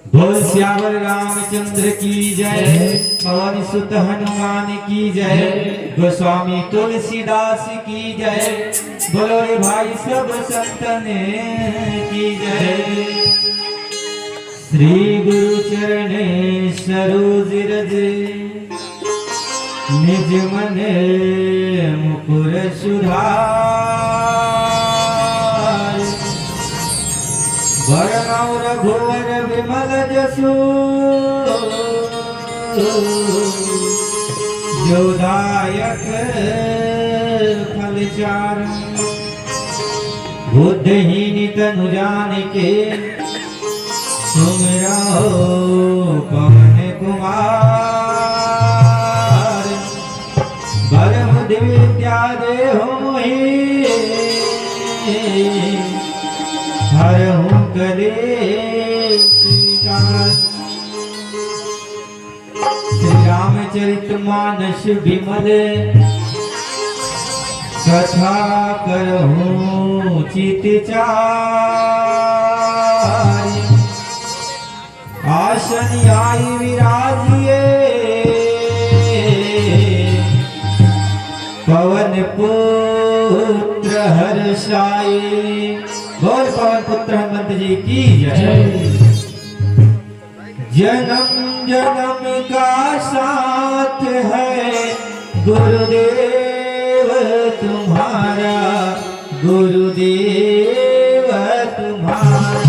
बोल श्यावर रामचंद्र की जय, पवन सुत हनुमान की जय, गोस्वामी तुलसीदास की जय, बोलो रे भाई सब संतन की जय। श्री गुरु चरणे सरोज रज, निज मन मुकुर सुधार, वरनौ रघुवर विमल जसु, जो दायक फल चारु, बुद्धहीन तनु जानिके, तुम रहो पवन कुमार। परम दिव्या देहो मोहि, हरहु कलेश विकार। श्री रामचरित मानस विमल, कथा करहु चित चार। आसन आई विराजिए, पवन पुत्र हर्षाए। बोल पवन पुत्र हनुमंत जी की जय। जन्म जन्म का साथ है गुरुदेव तुम्हारा, गुरुदेव तुम्हारा।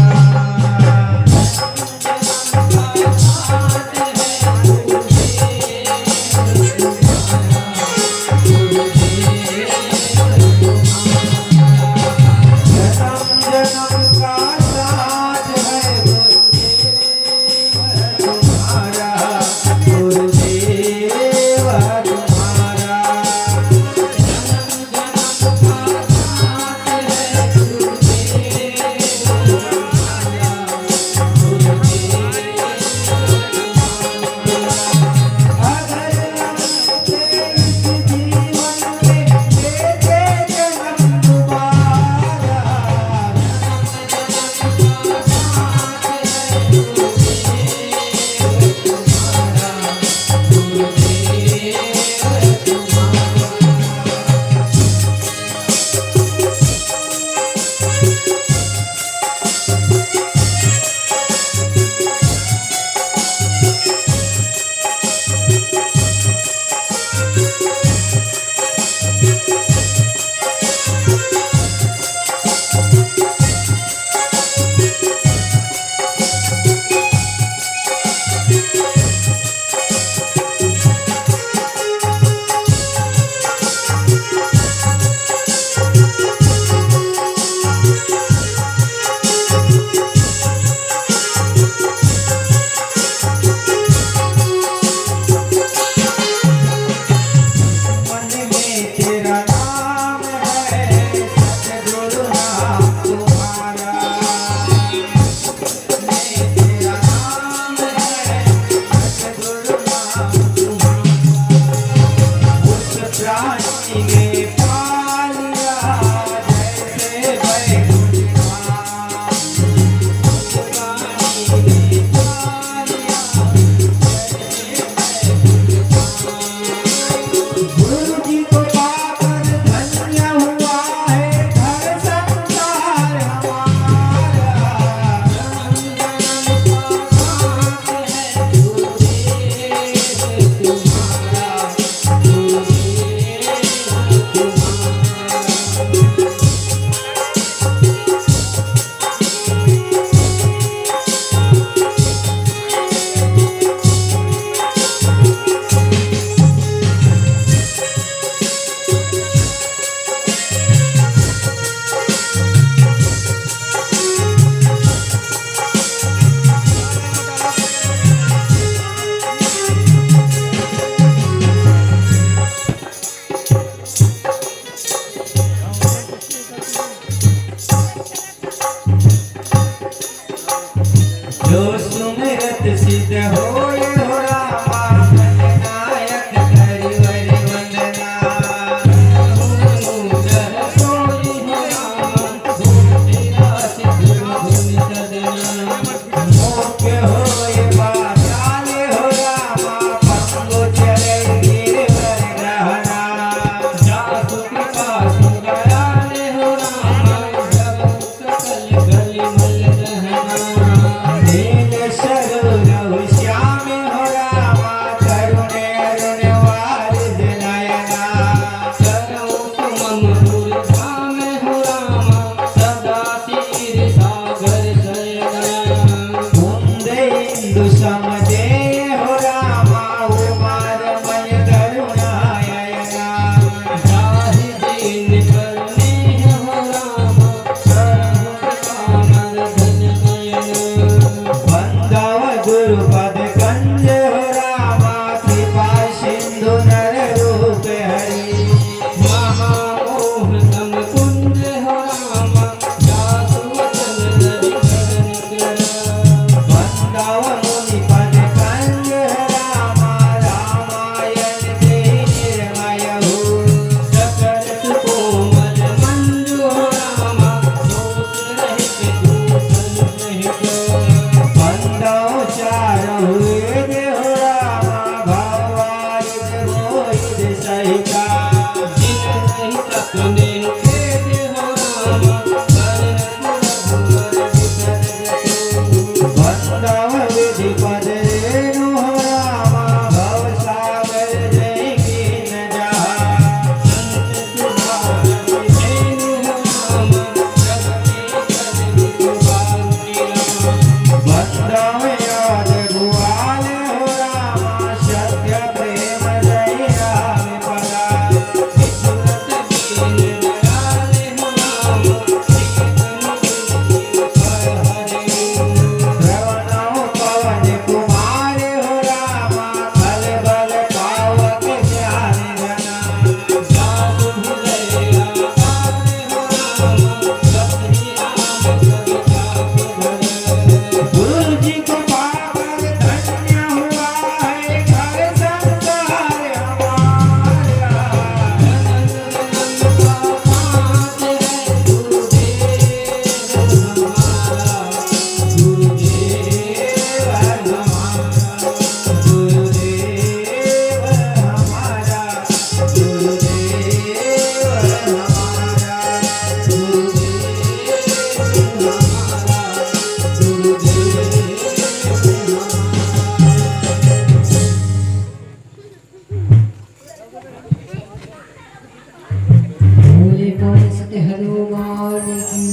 पवन सुत हनुमान की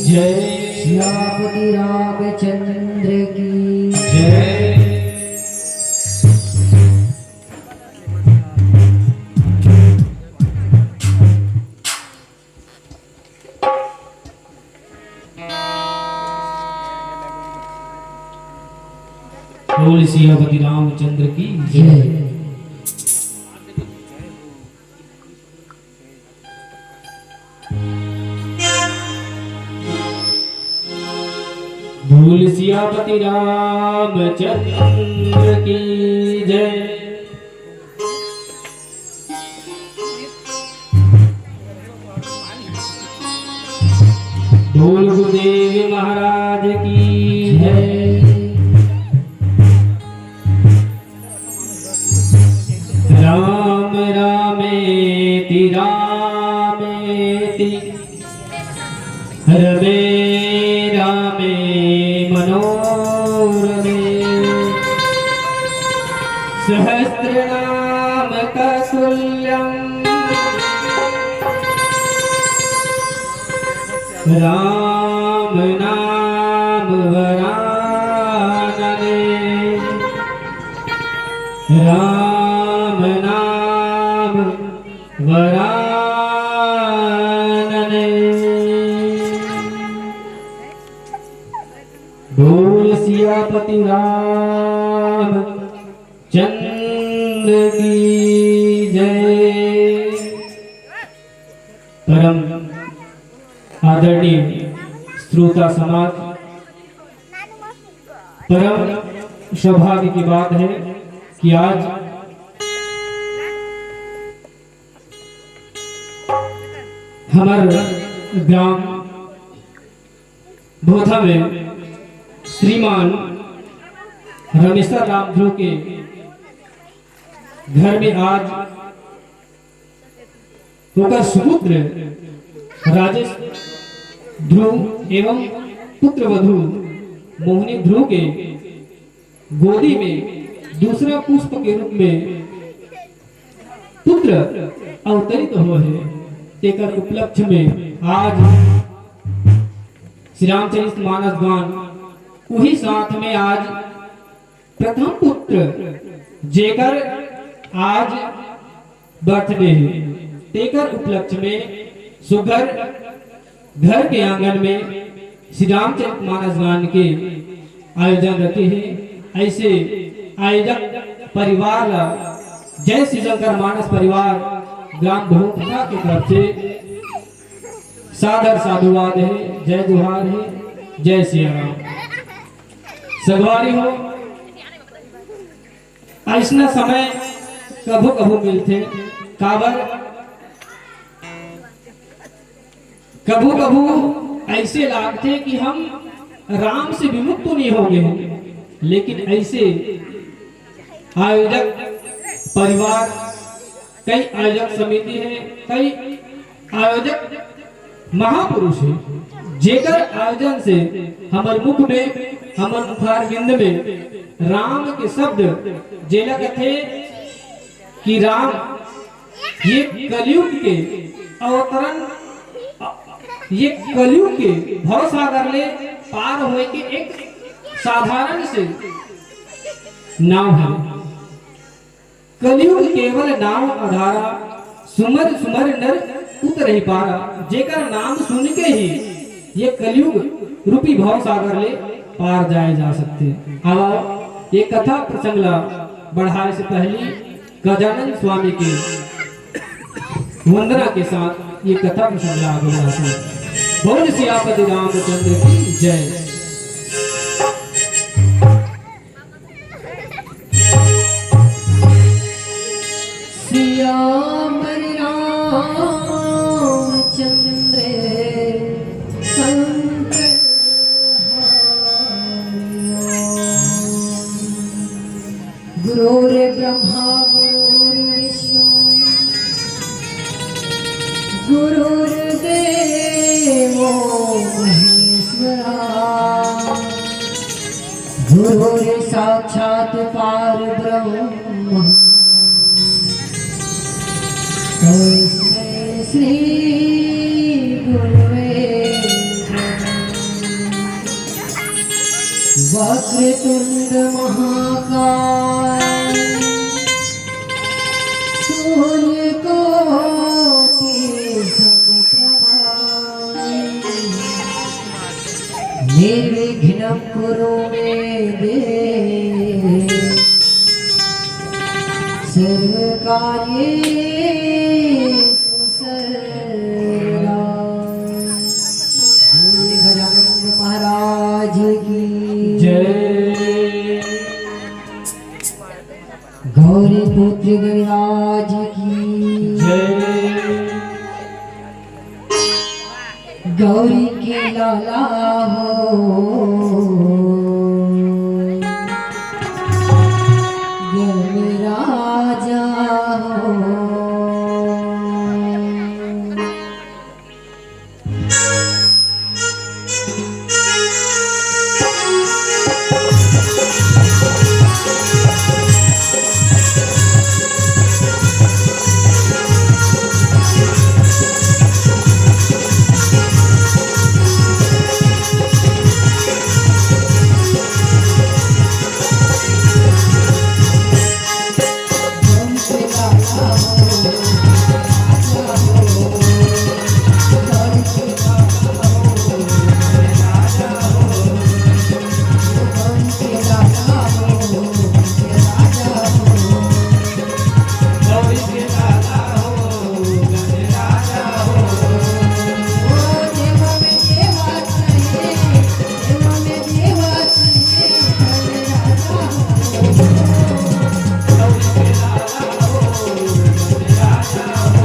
जय। सियापति रामचंद्र की जय। बोल सियापति रामचंद्र की जय। बोल सियापति रामचंद्र की जय। बोल गुरुदेव महाराज की जय। राम रामेति रामेति रमे रामे मनोरमे सहस्रनाम तत्तुल्यं राम नाम वरानने राम नाम वरानने। बोल सियापति राम चंद्र की जय। परम आदरणीय श्रोता समाज, परम सौभाग्य की बात है कि आज हमारे ग्राम भोथा में श्रीमान रमेश्वर राम ध्रुव के घर में आज उनका सुपुत्र राजेश ध्रुव एवं पुत्र वधू मोहिनी ध्रुव के गोदी में दूसरा पुष्प के रूप में पुत्र अवतरित हुए हैं। तेकर उपलक्ष्य में आज श्री रामचरित मानस गान वही साथ में आज प्रथम पुत्र जेकर आज बर्थडे है। तेकर उपलक्ष्य में सुगर घर के आंगन में श्री रामचरित मानस गान के आयोजन रहते हैं। ऐसे आयोजक परिवार जय श्री शंकर मानस परिवार ग्राम भोथा की तरफ से सादर साधुवाद है, जय जोहार है, जय श्री राम। सगवारी हो ऐसा समय कभू कभू मिलते काबर कभू कभू ऐसे लागते कि हम राम से विमुक्त तो नहीं हो गए, लेकिन ऐसे आयोजक परिवार, कई आयोजक समिति है, कई आयोजक महापुरुष है, जेकर आयोजन से हमारे मुख में, हमारे मुखार बिंद में राम के शब्द जेला कहते कि राम ये कलयुग के अवतरण, ये कलयुग के भव सागर ले पार होए के एक साधारण से नाव है। कलयुग केवल नाव आधारा, सुमर सुमर नर उतर ही पारा। जेकर नाम सुन के ही ये कलयुग रूपी भव सागर ले पार जाए जा सकते। अब ये कथा प्रसंगला बढ़ाए से पहले गजानन स्वामी के वंदना के साथ ये कथा प्रसंगला आगे बढ़ाते हैं। बोल सियापति रामचंद्र की जय। सियापति रामचंद्र संत गुरुर् ब्रह्मा गुरुर्विष्णु गुरुर्देवो महेश्वरा गुरुर् साक्षात् परब्रह्म तस्मै श्री वक्रतुंड महाकाय सूर्यकोटि समप्रभा निर्विघ्नं कुरु मे देव सर्वकार्येषु सर्वदा। श्री गजानन महाराज की जय। गौरी पुत्र गणराज की जय। गौरी के लाला हो गणराजा हो। गौरी के लाला हो गणराजा हो।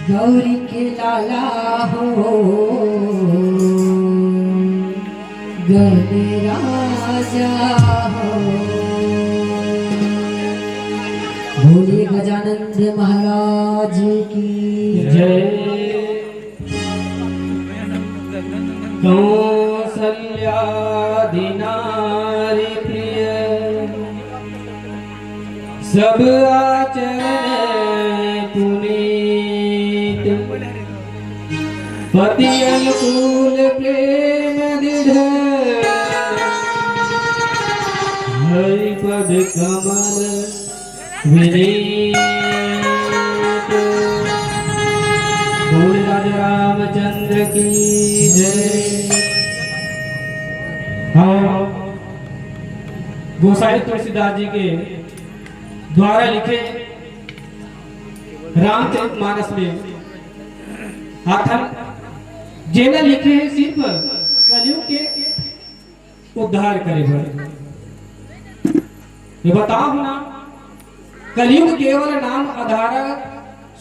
गौरी के लाला हो गणे राजा हो। भोले गजानंद महाराज की जय। कौसल्या दिनारी प्रिय सब आचरण पुनीत पति अनुकूल प्रेम दृढ़ हरि पद कमल विनीत। बोल राजा रामचंद्र की जय। हाँ, गोसाई तुलसीदास जी के द्वारा लिखे रामचरितमानस में आथन जेना लिखे हैं सिर्फ कलयुग के उद्धार करे भर। ये बताओ ना, कलयुग केवल नाम आधारा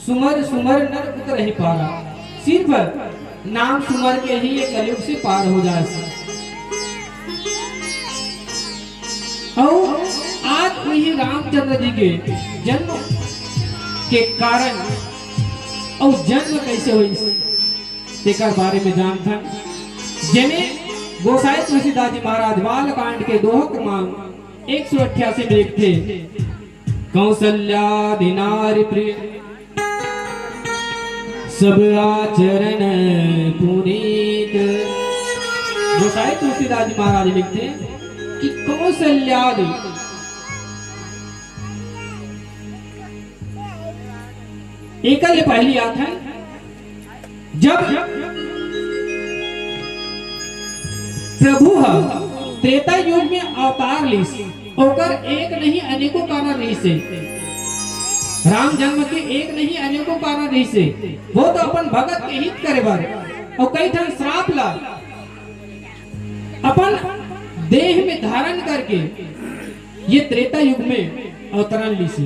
सुमर सुमर नर उतर ही पारा। सिर्फ नाम सुमर के ही ये कलयुग से पार हो जाए। और आज वही रामचंद्र जी के जन्म के कारण और जन्म कैसे हुई तेकर बारे में जानथन। जेने गोसाई तुलसीदास जी महाराज बालकांड के दोहा क्रमांक 188 में लिखते कौसल्या दिनारी प्रिय सब आचरण पुनीत। गोसाई तुलसीदास जी महाराज लिखते कि कौसल्यादि एकल पहली आथन जब प्रभु त्रेता युग में अवतार लीस ओकर एक नहीं अनेकों कारण रही से। राम जन्म के एक नहीं अनेकों कारण रही से। वो तो अपन भगत के हित करे बार और कई ठन श्राप ला अपन देह में धारण करके ये त्रेता युग में अवतरण ली से।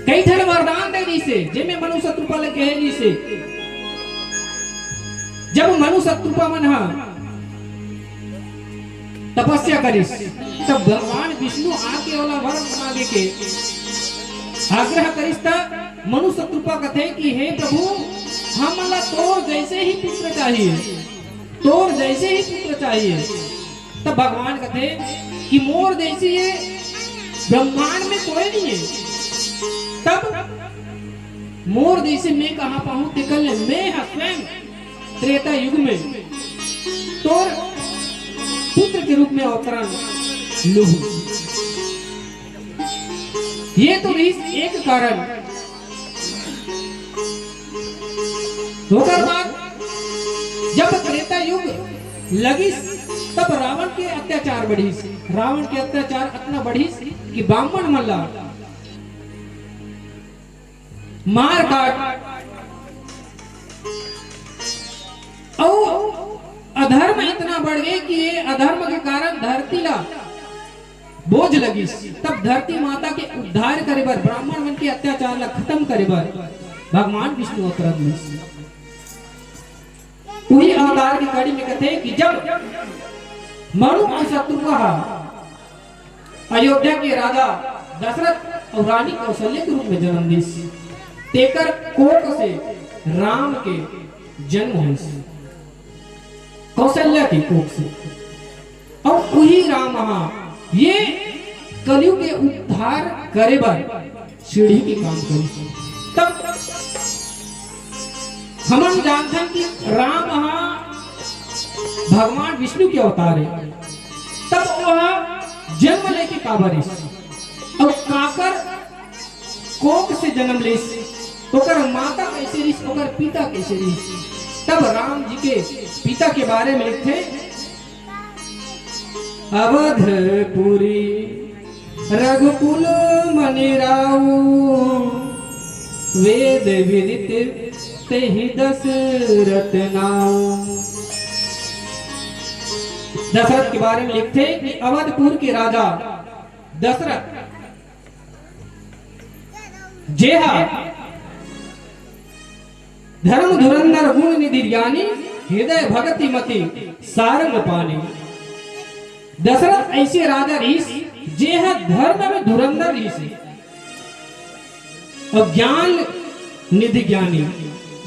कई ठन वरदान दे दी से जिनमें मनु शत्रुपा लगे है दी से। जब मनु शत्रुपा मन तपस्या करिस तब भगवान विष्णु आके वाला वर मांगे के आग्रह करिस तब मनु शत्रुपा कथे कि हे प्रभु हमला तोर जैसे ही पुत्र चाहिए, तोर जैसे ही पुत्र चाहिए। तब भगवान कथे कि मोर जैसी ये ब्रह्मांड में कोई नहीं है। तब मोर जैसे मैं कहां पाऊं तिकल मैं स्वयं त्रेता युग में तोर पुत्र के रूप में अवतरण लूं। ये तो रही एक कारण। होकर बाद जब त्रेता युग लगी तब रावण के अत्याचार बढ़ी। रावण के अत्याचार इतना बढ़ी कि ब्राह्मण मल्ला मार काट और अधर्म इतना बढ़ गए कि ये अधर्म के कारण धरती ला बोझ लगी। तब धरती माता के उद्धार करे बर ब्राह्मण मन के अत्याचार ला खत्म करे बर भगवान विष्णु अवतरण ली। वही अवतार की कड़ी में कहते हैं कि जब मनु और शत्रुघ्न अयोध्या के राजा दशरथ और रानी कौशल्या के रूप में जन्म ली। तेकर कोख से राम के जन्म हुए कौशल्या की कोख से। और वही राम ये कलयुग के उद्धार करे बर सीढ़ी के काम करी। तब हम जानते हैं कि राम भगवान विष्णु के अवतार है। तब वह जन्म लेके काबरिस और काकर कोख से जन्म ले ओकर माता कैसे रही ओकर पिता कैसे रही। तब राम जी के पिता के बारे में लिखते अवधपुरी रघुकुल मनि राऊ वेद विदित तेहि दशरथ नाऊ। दशरथ के बारे में लिखते कि अवधपुर के राजा दशरथ जेहा धर्म धुरंधर गुण निधि ज्ञानी हृदय भगति मति सारंग पानी। दशरथ ऐसे राजा रीस जे है धर्म में धुरंधर रीस और ज्ञान निधि ज्ञानी,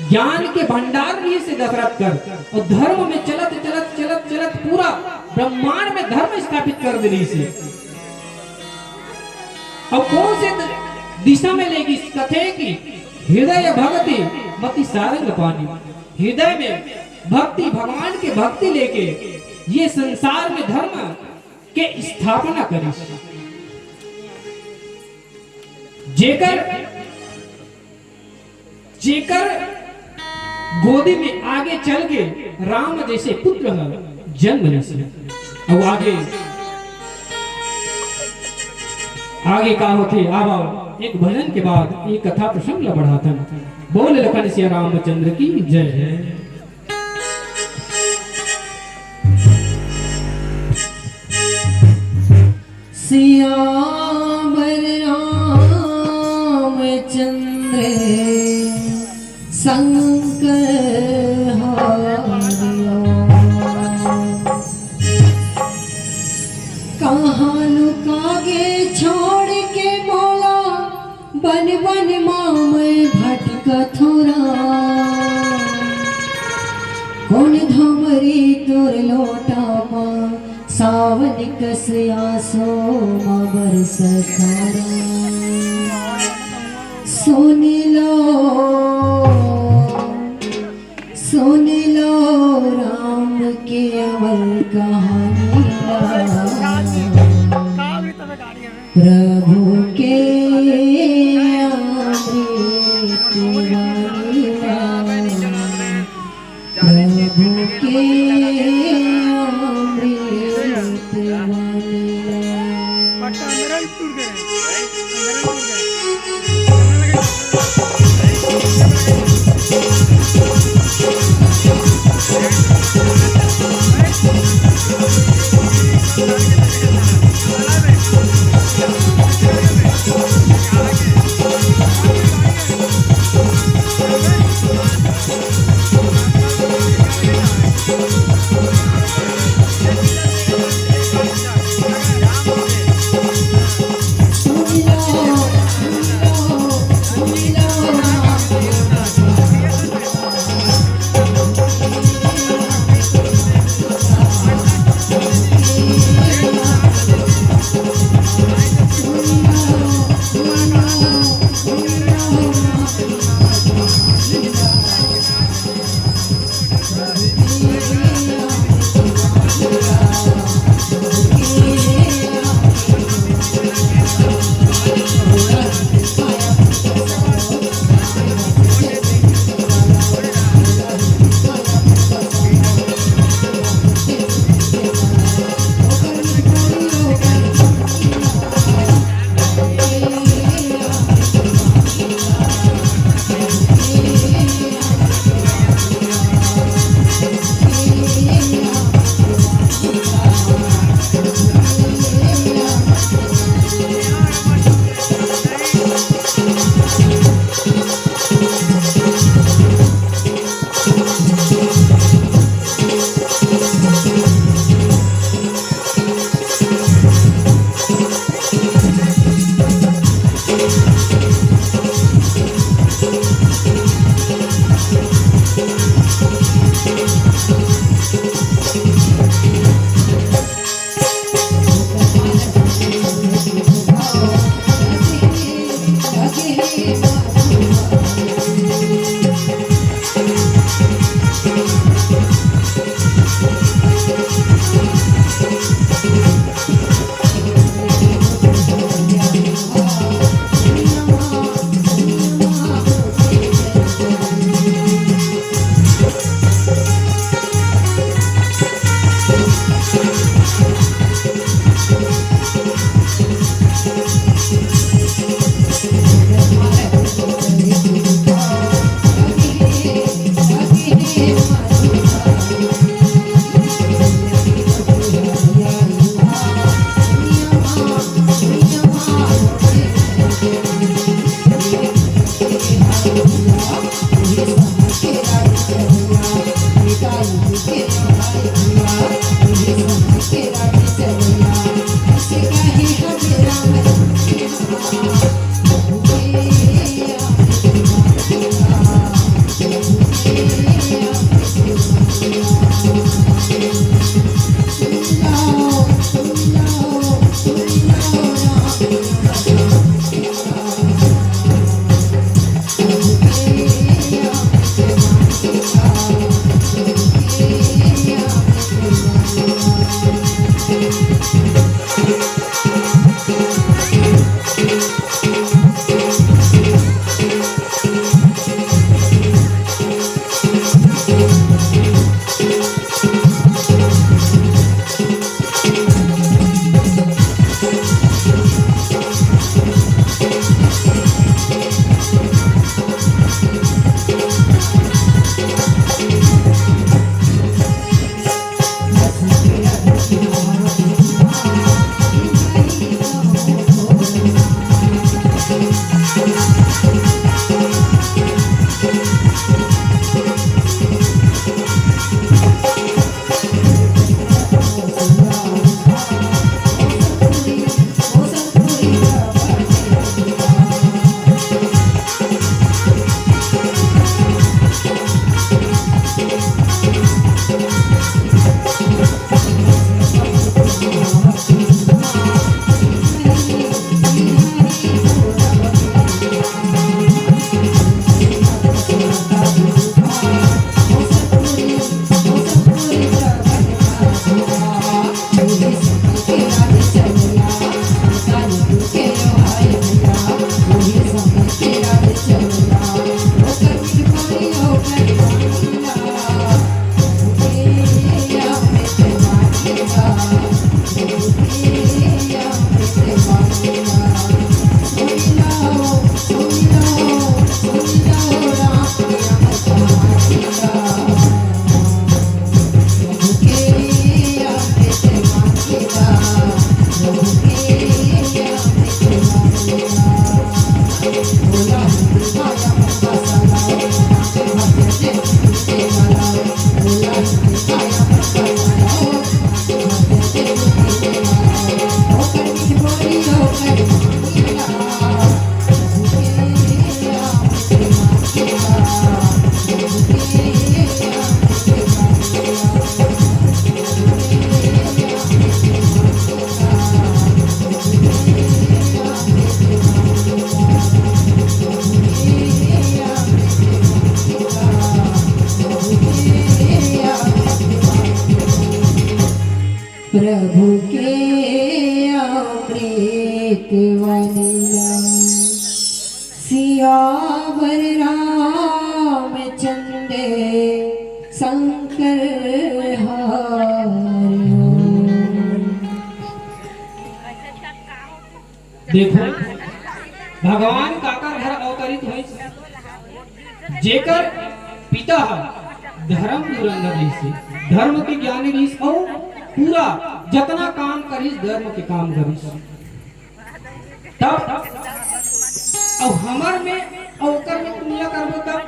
ज्ञान के भंडार रीस दशरथ कर और धर्म में चलत चलत चलत चलत पूरा ब्रह्मांड में धर्म स्थापित कर दे रीस। अब कौन से दिशा में लेगी इस कथे की? हृदय भक्ति मति सारंग पानी। हृदय में भक्ति, भगवान के भक्ति लेके ये संसार में धर्म के स्थापना करी। जेकर जेकर गोदी में आगे चल के राम जैसे पुत्र जन्म ले। अब आगे का होते अब एक भजन के बाद एक कथा प्रसंग बढ़ाता। बोल लखन सिया रामचंद्र की जय। सियावर रामचंद्र शंकर हरियो। कहाँ लुकागे छोड़ के बोला बन बन माँ मैं भटकथुरा। कौन धमरी तोर लोटा माँ सावन कसया सो माँ बरस खारा। सुन लो राम के अमर कहानी। प्रभु के अमृत वाणी, प्रभु के अमृत वाणी। अंदर टूट गए। प्रभु के अमृत वंदना सियावर रामचंद्र शंकर हरिओ। देखो भगवान काकर घर अवतरित हुए जेकर पिता धर्म धुरंधर ऋषि धर्म के ज्ञानी ऋषि और पूरा जितना काम करिस धर्म के काम करिस तब और हमार में अवकर में तुलना करबो तब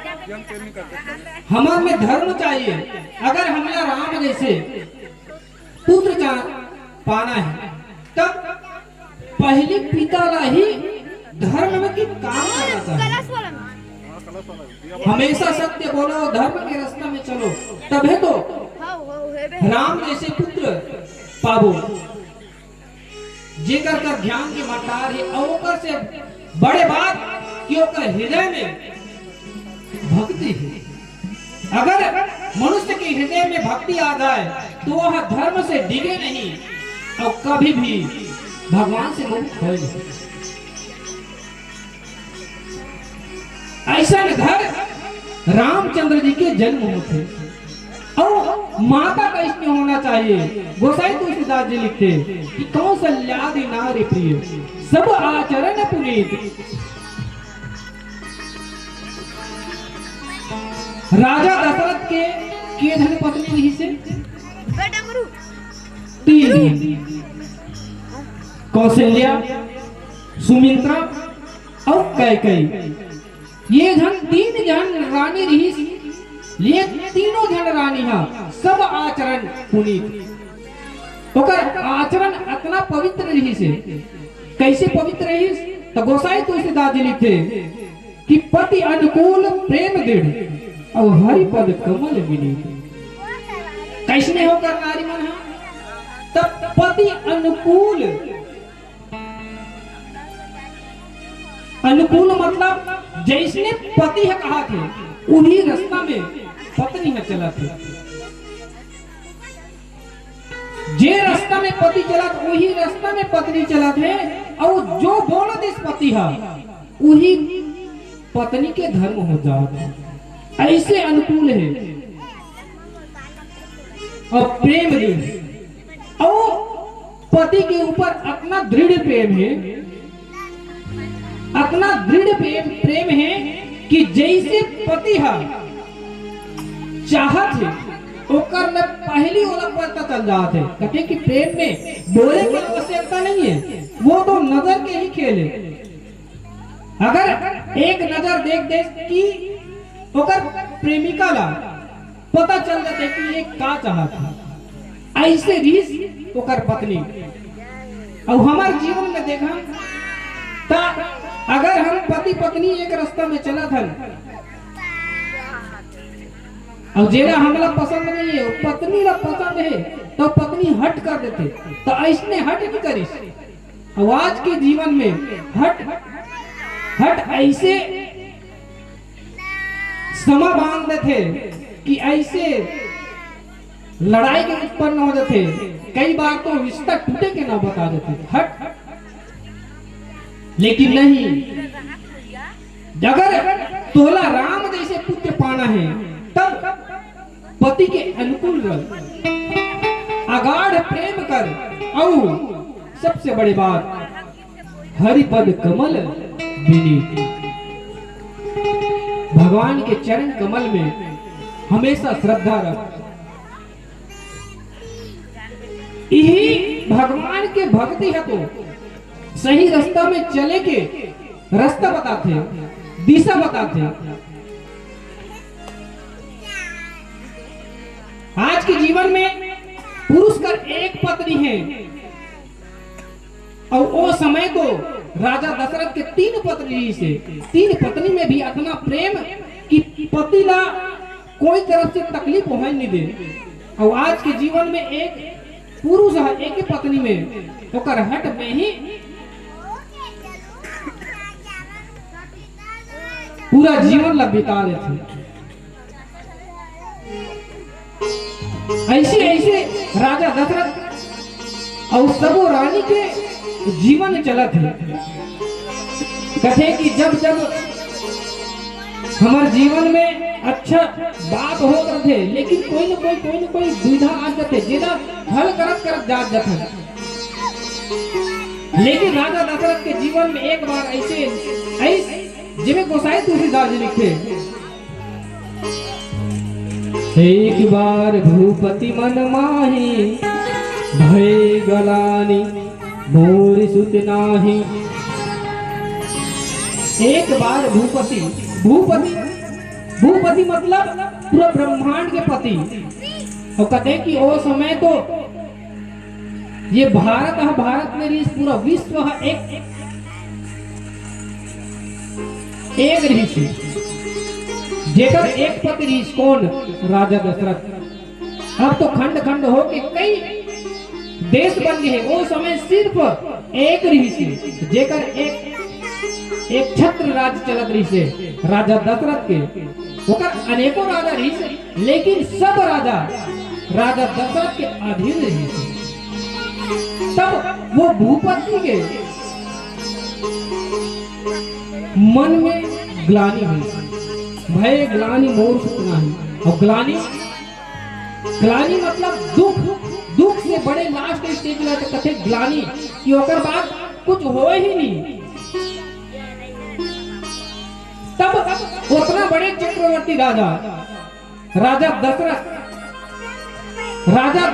हमार में धर्म चाहिए। अगर हमरा राम जैसे पुत्र पाना है तब पहले पिता ला ही धर्म में की काम करना चाहिए। हमेशा सत्य बोलो धर्म के रास्ते में चलो तबे तो राम जैसे पुत्र पाबो जेकर का ध्यान के मटार है और से बड़े बात कि ओकर हृदय में भक्ति है। अगर मनुष्य के हृदय में भक्ति आ जाए तो वह धर्म से डिगे नहीं और कभी भी भगवान से मुक्त हो नहीं। ऐसा घर रामचंद्र जी के जन्म होते और माता का इसमें होना चाहिए। गोसाई तुलसीदास जी लिखते कि कौशल्यादि नारी प्रिय सब आचरण पुनीत। राजा दशरथ के धन पत्नी ही से तीन कौशल्या सुमित्रा और कैकेयी ये धन तीन जन रानी रही। ये तीनों जन रानी हा सब आचरण पुनीत ओकर आचरण इतना पवित्र रही से कैसे पवित्र रही तो गोसाई तुलसीदास जी लिखते कि पति अनुकूल प्रेम दृढ़ और हरि पद कमल विनीत। कैसे होकर नारी मन हा तब पति अनुकूल मतलब जैसने पति है कहा थे उन्हीं रास्ता में पत्नी है चला थे। जे रास्ता में पति चला वही रास्ता में पत्नी चला थे और जो बोल देश पति है वही पत्नी के धर्म हो जाते ऐसे अनुकूल है और प्रेम दृढ़ और पति के ऊपर अपना दृढ़ प्रेम है अपना दृढ़ प्रेम है कि जैसे पति है चाहत है ओकर में पहली ओला पता चल जाते कहते कि प्रेम में बोले की आवश्यकता नहीं है वो तो नजर के ही खेल है। अगर एक नजर देख कि ओकर प्रेमिका ला पता चल जाते कि ये का चाहत है ऐसे रीस ओकर पत्नी और हमारे जीवन में देखा ता अगर हम पति पत्नी एक रास्ता में चला था और जेरा हमला पसंद नहीं है पत्नी ला पसंद है तो पत्नी हट कर देते तो ऐसने हट की करिस। आज के जीवन में हट ऐसे समा बांध देते कि ऐसे लड़ाई के उत्पन्न हो जाते कई बार तो रिश्ता टूटे के ना बता देते हट। लेकिन नहीं अगर तोला राम जैसे पुत्र पाना है तब पति के अनुकूल रह अगाढ़ प्रेम कर और सबसे बड़ी बात हरिपद कमल विनीत भगवान के चरण कमल में हमेशा श्रद्धा रख। यही भगवान के भक्ति है तो सही रास्ता में चले के रास्ता बताते दिशा बताते। आज के जीवन में पुरुष का एक पत्नी है और वो समय को राजा दशरथ के तीन पत्नी से तीन पत्नी में भी इतना प्रेम कि पति ला कोई तरफ से तकलीफ होने नहीं दे। और आज के जीवन में एक पुरुष है, एक ही पत्नी में ओकर हट में ही पूरा जीवन लग बिता रहे थे। ऐसे ऐसे राजा दशरथ और सबो रानी के जीवन चलत है। कथे कि जब जब हमारे जीवन में अच्छा बात होत रहे, लेकिन कोई न कोई दुविधा आ जाते, जेदा हल करत करत जात जाते। लेकिन राजा दशरथ के जीवन में एक बार ऐसे जिਵੇਂ गोसाई तुलसीदास जी लिखे, एक बार भूपति मन माही भय गलानी मोर सुत नाही। एक बार भूपति मतलब पूरा ब्रह्मांड के पति। और कहते हैं कि वो समय तो ये भारत है, भारत में ऋषि पूरा विश्व है एक ऋषि, जेकर एक पति ऋषि कौन? राजा दशरथ। अब तो खंड खंड हो के कई देश बन गए। वो समय सिर्फ एक ऋषि, जेकर एक छत्र राज्य चलत ऋषि राजा दशरथ के, ओकर अनेकों राजा ऋषि, लेकिन सब राजा दशरथ के अधीन ऋषि। तब वो भूपति के मन में ग्लानि हुई, भय ग्लानि मोर सुत नाही। और ग्लानि मतलब दुख से बड़े लास्ट स्टेज में कथे ग्लानि कि ओकर बाद कुछ हो ही नहीं। तब उतना बड़े चक्रवर्ती राजा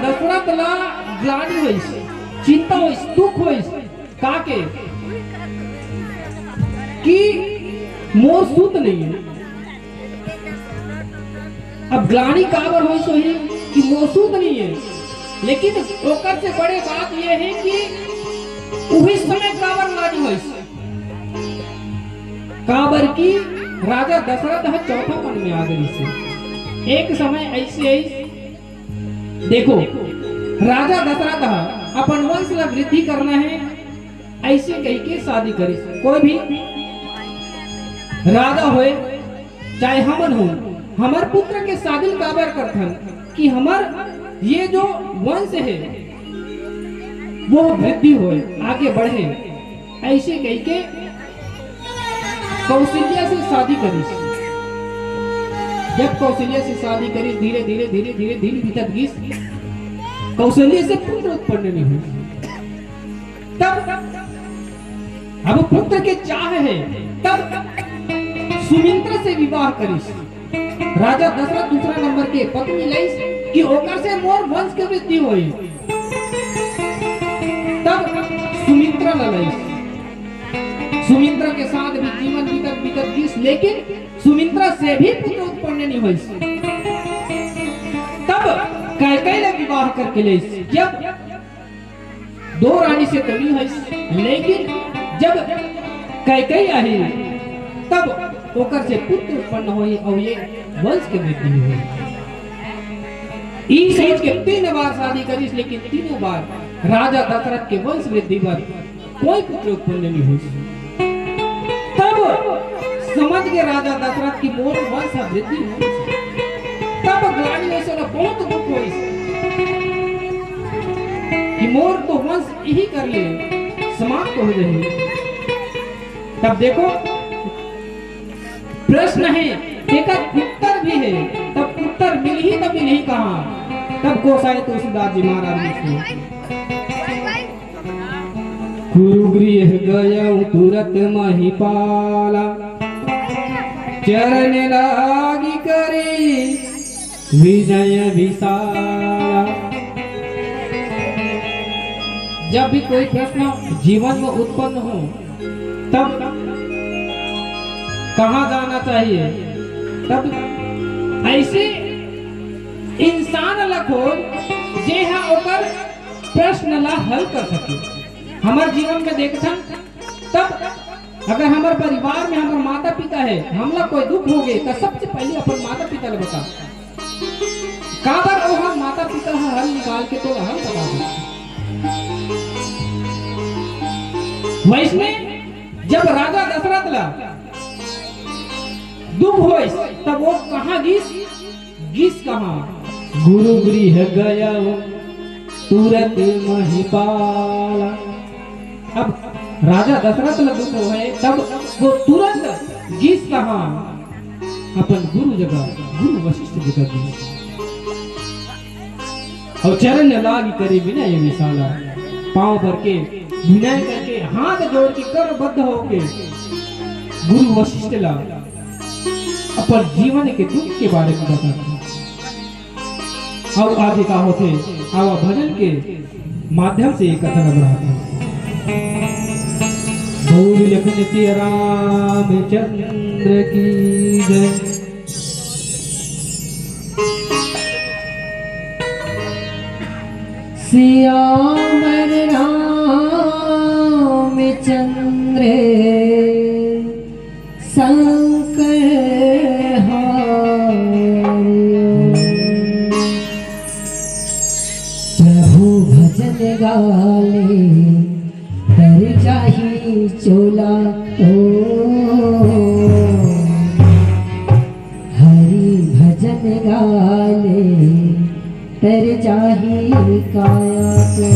दशरथ ला ग्लानि हुई, चिंता हुई, दुख हुई काके कि मोर सूत नहीं है। अब ग्लानि काबर हुई सोही कि मोर सूत नहीं है, लेकिन ओकर से बड़े बात यह है कि उसी समय काबर ग्लानि हुई, काबर की राजा दशरथ है चौथा पन में आ गई से। एक समय ऐसे देखो, राजा दशरथ अपन वंश ला वृद्धि करना है, ऐसे कह के शादी करी। कोई भी राजा होए चाहे हमन हो, हमार पुत्र के शादी काबर करथन कि हमार ये जो वंश है वो वृद्धि होए, आगे बढ़े। ऐसे कह के कौशल्या से शादी करी। जब कौशल्या से शादी करी, धीरे धीरे बीतत गई, कौशल्या से पुत्र उत्पन्न नहीं हुई। तब अब पुत्र के चाह है, तब सुमित्रा से विवाह करी। राजा दशरथ दूसरा नंबर के पत्नी लई कि ओकर से मोर वंश के वृद्धि होई। तब सुमित्रा लई, सुमित्रा के साथ भी जीवन बीतत गीस, लेकिन सुमित्रा से भी पुत्र उत्पन्न नहीं हुई। तब कैकेयी ने विवाह करके ले, जब दो रानी से तो नहीं हुई, लेकिन जब कैकेयी आई तब ओकर से पुत्र उत्पन्न हुई और ये वंश के वृद्धि हुई। ई सोच के 3 बार शादी करी, लेकिन तीनों बार राजा दशरथ के वंश वृद्धि पर कोई पुत्र उत्पन्न नहीं हुई। तब समझ के राजा दशरथ की मोर वंश वृद्धि हुई। तब ग्लानि वैसे बहुत दुख हुई कि मोर तो वंश यही कर ले, समाप्त हो जाए। तब देखो प्रश्न है, एक उत्तर भी है, तब उत्तर मिल ही कहाँ। तब गोसाई तुलसीदास जी महाराज लिखते, कुरुगृह गयौ तुरत महिपाला, चरण लागी करे विजय विशाला। जब भी कोई प्रश्न जीवन में उत्पन्न हो, तब कहाँ जाना चाहिए? तब ऐसे इंसान ला खोज जे हा ओकर प्रश्न ला हल कर सके। हमारे जीवन में देखथन, तब अगर हमारे परिवार में हमारे माता पिता है, हमला कोई दुख हो गए तो सबसे पहले अपन माता पिता ले बता कहा हल निकाल के तो हम बता दें। वैसने जब राजा दशरथ ला दुख हो तब वो कहाँ गिस कहाँ गुरु गृह गया तुरंत महिपाल। अब राजा दशरथ ला दुख हो है तब वो तुरंत गिस कहाँ अपन गुरु जगह गुरु वशिष्ठ जगह गिस और चरण लाग करे विनय विशाला पांव भर के विनय करके हाथ जोड़ के करबद्ध होके गुरु वशिष्ठ ला अपन जीवन के दुख के बारे में बताते और आगे का होते आवा भजन के माध्यम से कथन बढ़ाते गौरी लखन सिया रामचंद्र की जय। श्यामर रामचंद्र शंकर प्रभु भजन गाले कर जाही चोला ओ हरि भजन गाले तर जाही काया को।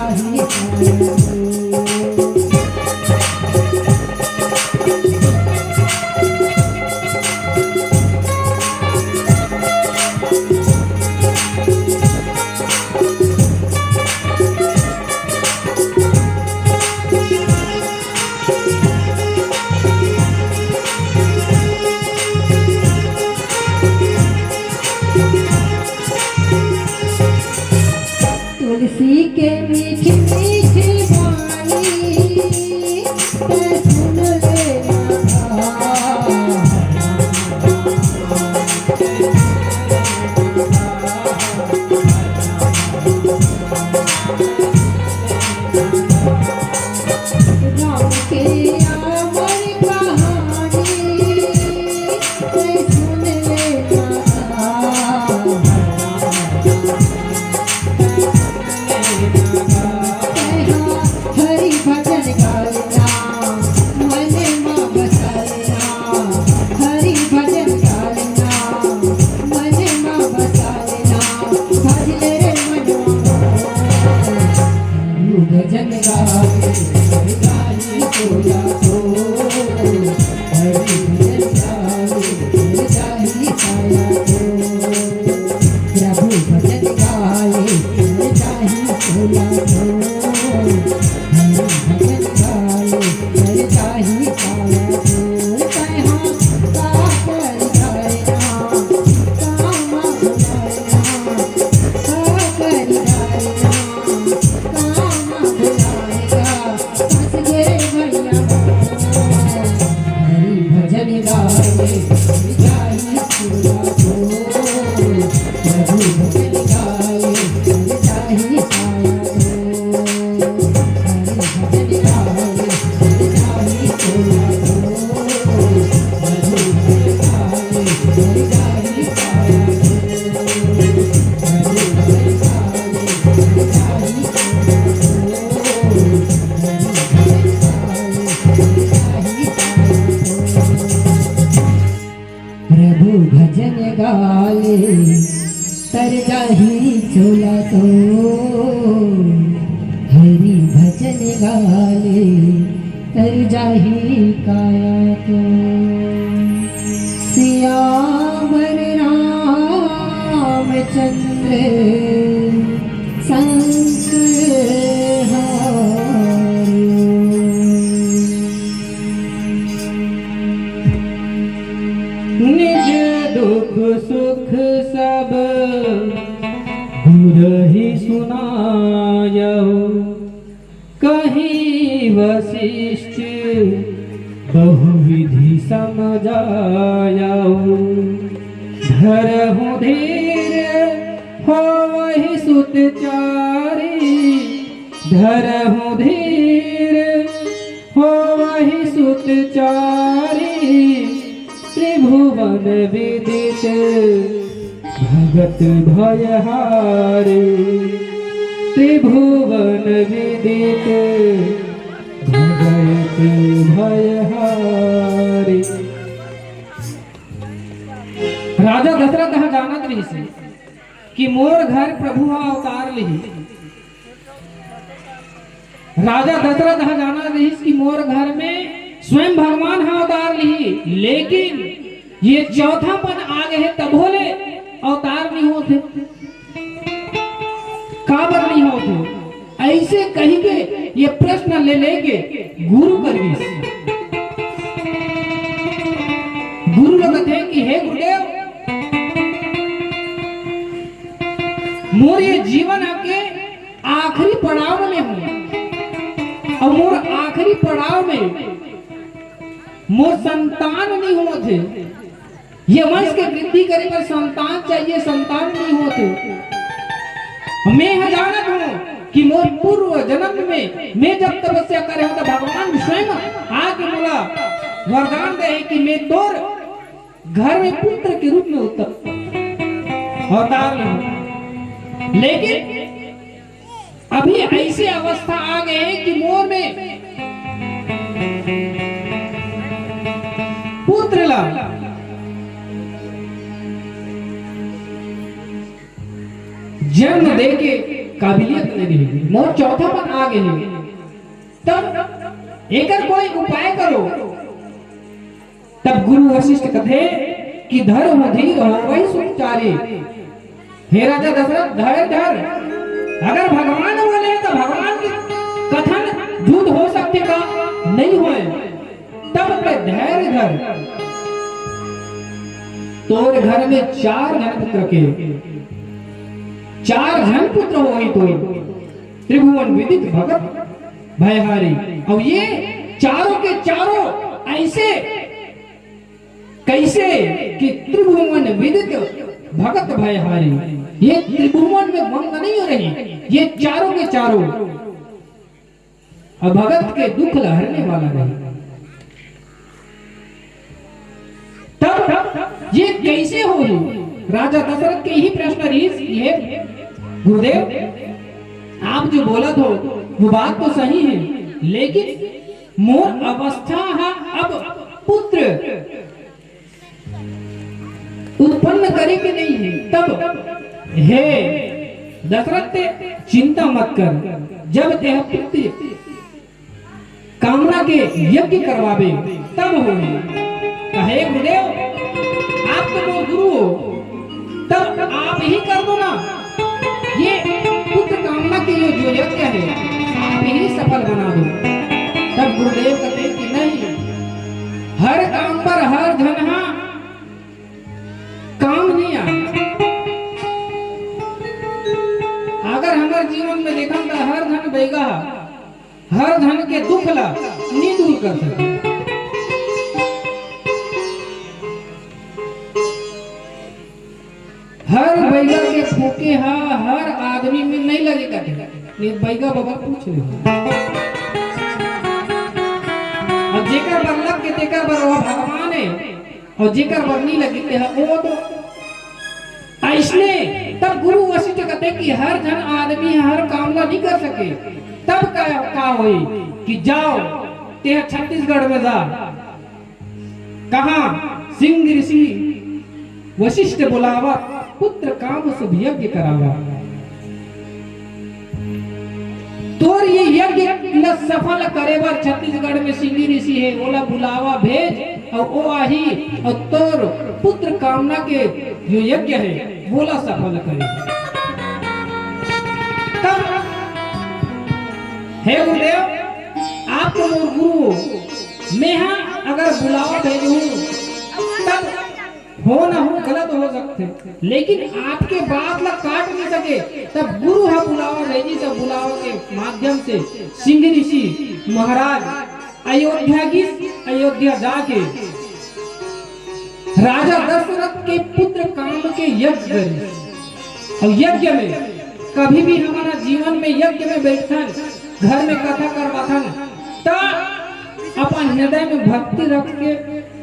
जाही काया तो। तुलसी के मीठी मीठी वाणी ते सुन लेना राम के अमर कहानी ते सुन लेना हरि भजन गाना मन में बसाना हरि भजन गाना मन में बसाना भजन रे मनवा भजन गावे गाई पूजा तो हरि भजन गावे जाही काया तो प्रभु भजन गाए जाही पूजा तो भजन गाए हर जाही काया तो कहा का कर गायना काम बुलायना का कर गायना काम बुलाएगा हंस गे भैया हरि भजन गाए जाही पूजा तो प्रभु भजन गाए जाही काया प्रभु भजन गाले तर जाही चोला तो हरि भजन गाले तर जाही काया तो सियावर रामचंद्र संग हारो निज दुख सुख सब गुरहि सुनायौ कहीं वशिष्ठ बहुविधि समझायौ धरहु धीर हो वही सुतचारी धरहु धीर हो वही सुतचारी त्रिभुवन विदित भगत भयहारे त्रिभुवन विदित भगत भयहारे। राजा दशरथ जानत रही से कि मोर घर प्रभु अवतार लिही राजा दशरथ जानत रही कि मोर घर में स्वयं भगवान अवतार लिही लेकिन ये चौथा पद आ गए है तब बोले अवतार नहीं होते काबर नहीं होते ऐसे कही के ये प्रश्न ले लेके गुरु कर गुरु लोग थे कि हे गुरुदेव मोर ये जीवन आपके आखिरी पड़ाव में हूं और मोर आखिरी पड़ाव में मोर संतान नहीं होते ये वंश के वृद्धि करे पर संतान चाहिए संतान नहीं होते मैं जानत हूँ कि मोर पूर्व जन्म में मैं जब तपस्या करे हूँ तो भगवान स्वयं आके बोला वरदान दे कि मैं तोर घर में पुत्र के रूप में अवतार लूं लेकिन अभी ऐसी अवस्था आ गए है कि मोर में पुत्र ला जन्म देके काबिलियत नहीं रही, मोर चौथापन आ गए। तब एकर कोई उपाय करो। तब गुरु वशिष्ठ कथे कि धर हो धीर हो वही सुचारे। हे राजा दशरथ धैर्य धर। अगर भगवान बोले तो भगवान के कथन झूठ हो सकते का नहीं होए, तब पे धैर्य धर। तोर घर में 4 जन पुत्र के 4 जन पुत्र हो तो त्रिभुवन विदित भगत भयहारी। और ये चारों के चारों ऐसे कैसे कि त्रिभुवन विदित भगत भयहारी। ये त्रिभुवन में भंग नहीं हो रही, ये चारों के चारों और भगत के दुख लहरने वाला रहे। तब ये कैसे हो? राजा दशरथ के ही प्रश्न ये गुरुदेव आप जो बोला तो वो बात तो सही है, लेकिन मोर अवस्था है अब पुत्र उत्पन्न करे के नहीं है। तब हे दशरथ चिंता मत कर, जब तेह पुत्र कामना के यज्ञ करवावे तब होगी। कहे गुरुदेव आप तो वो गुरु हो, तब आप ही कर दो ना। ये पुत्र कामना के लिए जो यज्ञ है आप ही सफल बना दो। तब गुरुदेव कहते कि नहीं, हर काम पर हर धन काम नहीं आ। अगर हमारे जीवन में देखा तो हर धन बेगा, हर धन के दुख ला नहीं दूर कर सके। हर बैगा के फूके हर आदमी में नहीं लगेगा। नहीं बैगा बाबा पूछ ले, और जेकर बर लग के तेकर बर वो भगवान है, और जेकर बर नहीं लगे वो तो ऐसने। तब गुरु वशिष्ठ कहते कि हर जन आदमी हर कामना नहीं कर सके। तब का हुई कि जाओ ते छत्तीसगढ़ में जा। कहा सिंह ऋषि वशिष्ठ बुलावा, पुत्र काम शुभ यज्ञ करावा। तोर ये यज्ञ सफल करे बर छत्तीसगढ़ में सिंह ऋषि है, बोला बुलावा भेज और वो आही और तोर पुत्र कामना के जो यज्ञ है बोला सफल करे। तब हे गुरुदेव आप तो मोर गुरु, मैं अगर बुलावा भेजूं तब हो ना हो गलत हो सकते, लेकिन आपके बात ला काट नहीं सके। तब गुरु हा बुलावा भेजी, सब बुलावा के माध्यम से सिंह ऋषि महाराज अयोध्या जाके राजा दशरथ के पुत्र काम के यज्ञ करे। और यज्ञ में कभी भी हमारा जीवन में यज्ञ में बैठन, घर में कथा करवाथन, तब अपन हृदय में भक्ति रख के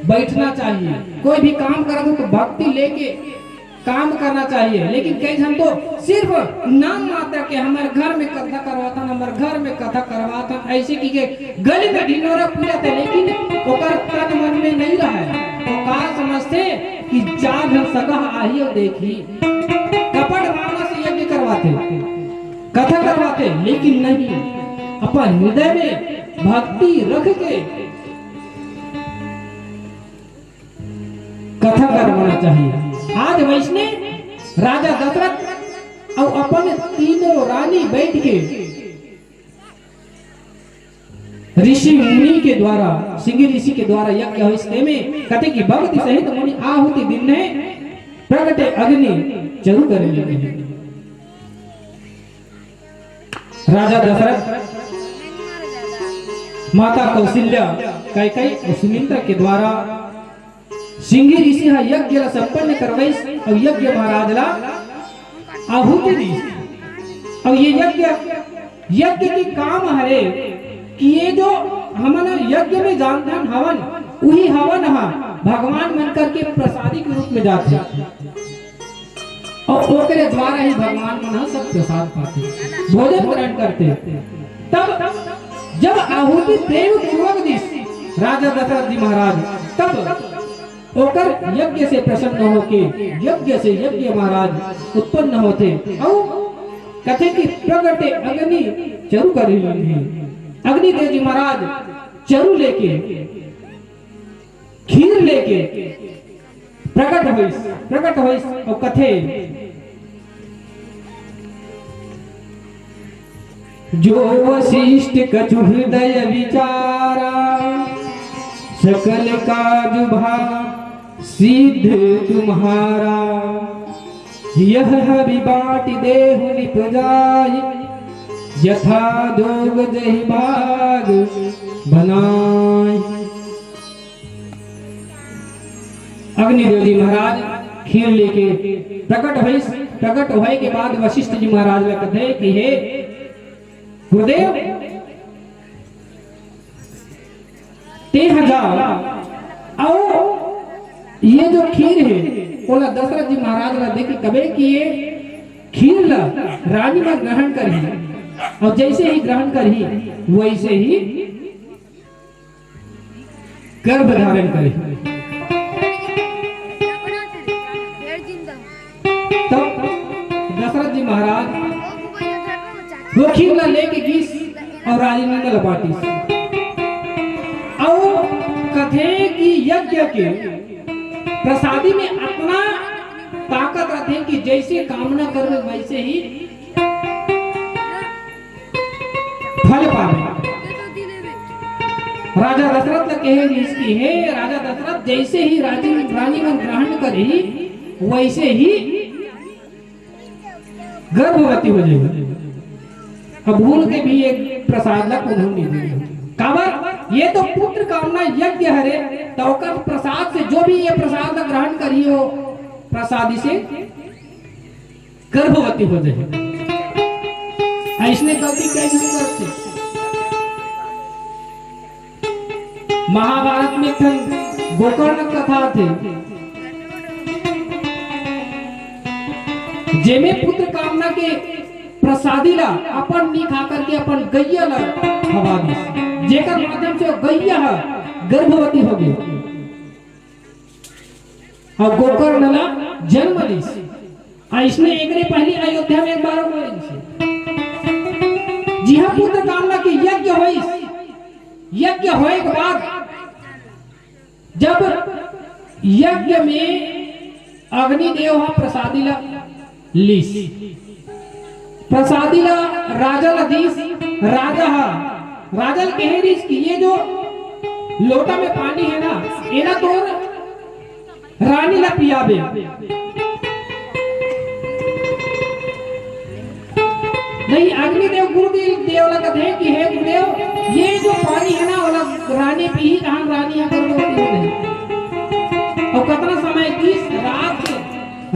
बैठना चाहिए। कोई भी काम करो तो भक्ति लेके काम करना चाहिए। लेकिन कई जन तो सिर्फ नाम मात्र के हमारे घर में कथा करवाथन, हमारे घर में कथा करवाथन, ऐसे की के गली में ढिंडोरा पूरा थे, लेकिन ओकर तन मन में नहीं रहा है। तो का समझते कि चार जन सगह आई और देखी, कपड़ भावना से यज्ञ करवाते, कथा करवाते, लेकिन नहीं, अपन हृदय में भक्ति रख के कथा करवाना चाहिए। आज वैष्णव राजा दशरथ और अपन तीनों रानी बैठ के ऋषि मुनि के द्वारा, सिंह ऋषि के द्वारा यज्ञ होते में कहते कि भक्ति सहित मुनि आहुति दिन प्रगटे अग्नि चरु कर लेंगे। राजा दशरथ माता कौशल्या कैकेयी सुमित्रा के द्वारा सिंह ऋषि यज्ञ संपन्न करवाई और यज्ञ महाराज ला आहुति दी। और ये यज्ञ की काम हरे कि ये जो हमन यज्ञ में जानते हैं हवन, वही हवन भगवान मन करके प्रसादी के रूप में जाते और ओकरे द्वारा ही भगवान मन सब प्रसाद पाते, भोजन ग्रहण करते। तब जब आहुति प्रेम पूर्वक दी राजा दशरथ जी महाराज, तब ओकर यज्ञ से प्रसन्न होके यज्ञ से यज्ञ महाराज उत्पन्न होते और कथे कि प्रगटे अग्नि चरु कर अग्निदेव जी महाराज चरु लेके खीर लेके प्रकट होइस और कथे जो वशिष्ठ कछु हृदय विचारा सकल काज भा सिद्ध तुम्हारा यह विबाट देह निपजाय यथा जोग जहि भाग बनाय। अग्निदेव जी महाराज खीर लेके प्रकट होए के बाद वशिष्ठ जी महाराज ने कहे कि हे गुरुदेव ते हजार आओ ये जो खीर है बोला दशरथ जी महाराज ने देखे कबे कि ये खीर ला रानी में ग्रहण करी और जैसे ही ग्रहण करी वैसे ही गर्भ धारण करी। तो दशरथ जी महाराज वो खीर ला लेके गीस और रानी में लपाटी और कथे कि यज्ञ के प्रसादी में अपना ताकत रखे कि जैसे कामना करवे वैसे ही फल पावे। राजा दशरथ कहे इसकी है राजा दशरथ जैसे ही रानी में ग्रहण करी वैसे ही गर्भवती हो जाएगी। अब भूल के भी एक प्रसाद ला उन्होंने काबर ये तो पुत्र कामना यज्ञ हरे तो प्रसाद से जो भी ये प्रसाद ग्रहण करियो प्रसादी से गर्भवती हो जाए। ऐसने गलती कैसे नहीं करते। महाभारत में गोकर्ण कथा थे जेमे पुत्र कामना के प्रसादी ला अपन नी खा करके अपन गैया ला खवा दी जेकर माध्यम से गैया गर्भवती हो गई और गोकर्ण ला जन्म दी। इसने एक ने पहली अयोध्या में एक बार जी हाँ पुत्र कामना की यज्ञ हुई। यज्ञ होए के बाद जब यज्ञ में अग्निदेव प्रसादी ला लीस प्रसादी ला राजा ला दीस राजा कहे रिस की ये जो लोटा में पानी है ना एना तो रानी ला पियाबे। नहीं अग्निदेव गुरुदेव ला कहते हैं कि हे गुरुदेव ये जो पानी है ना वाला रानी पी ही हम रानी गर्भवती हो गई। और कितना समय किस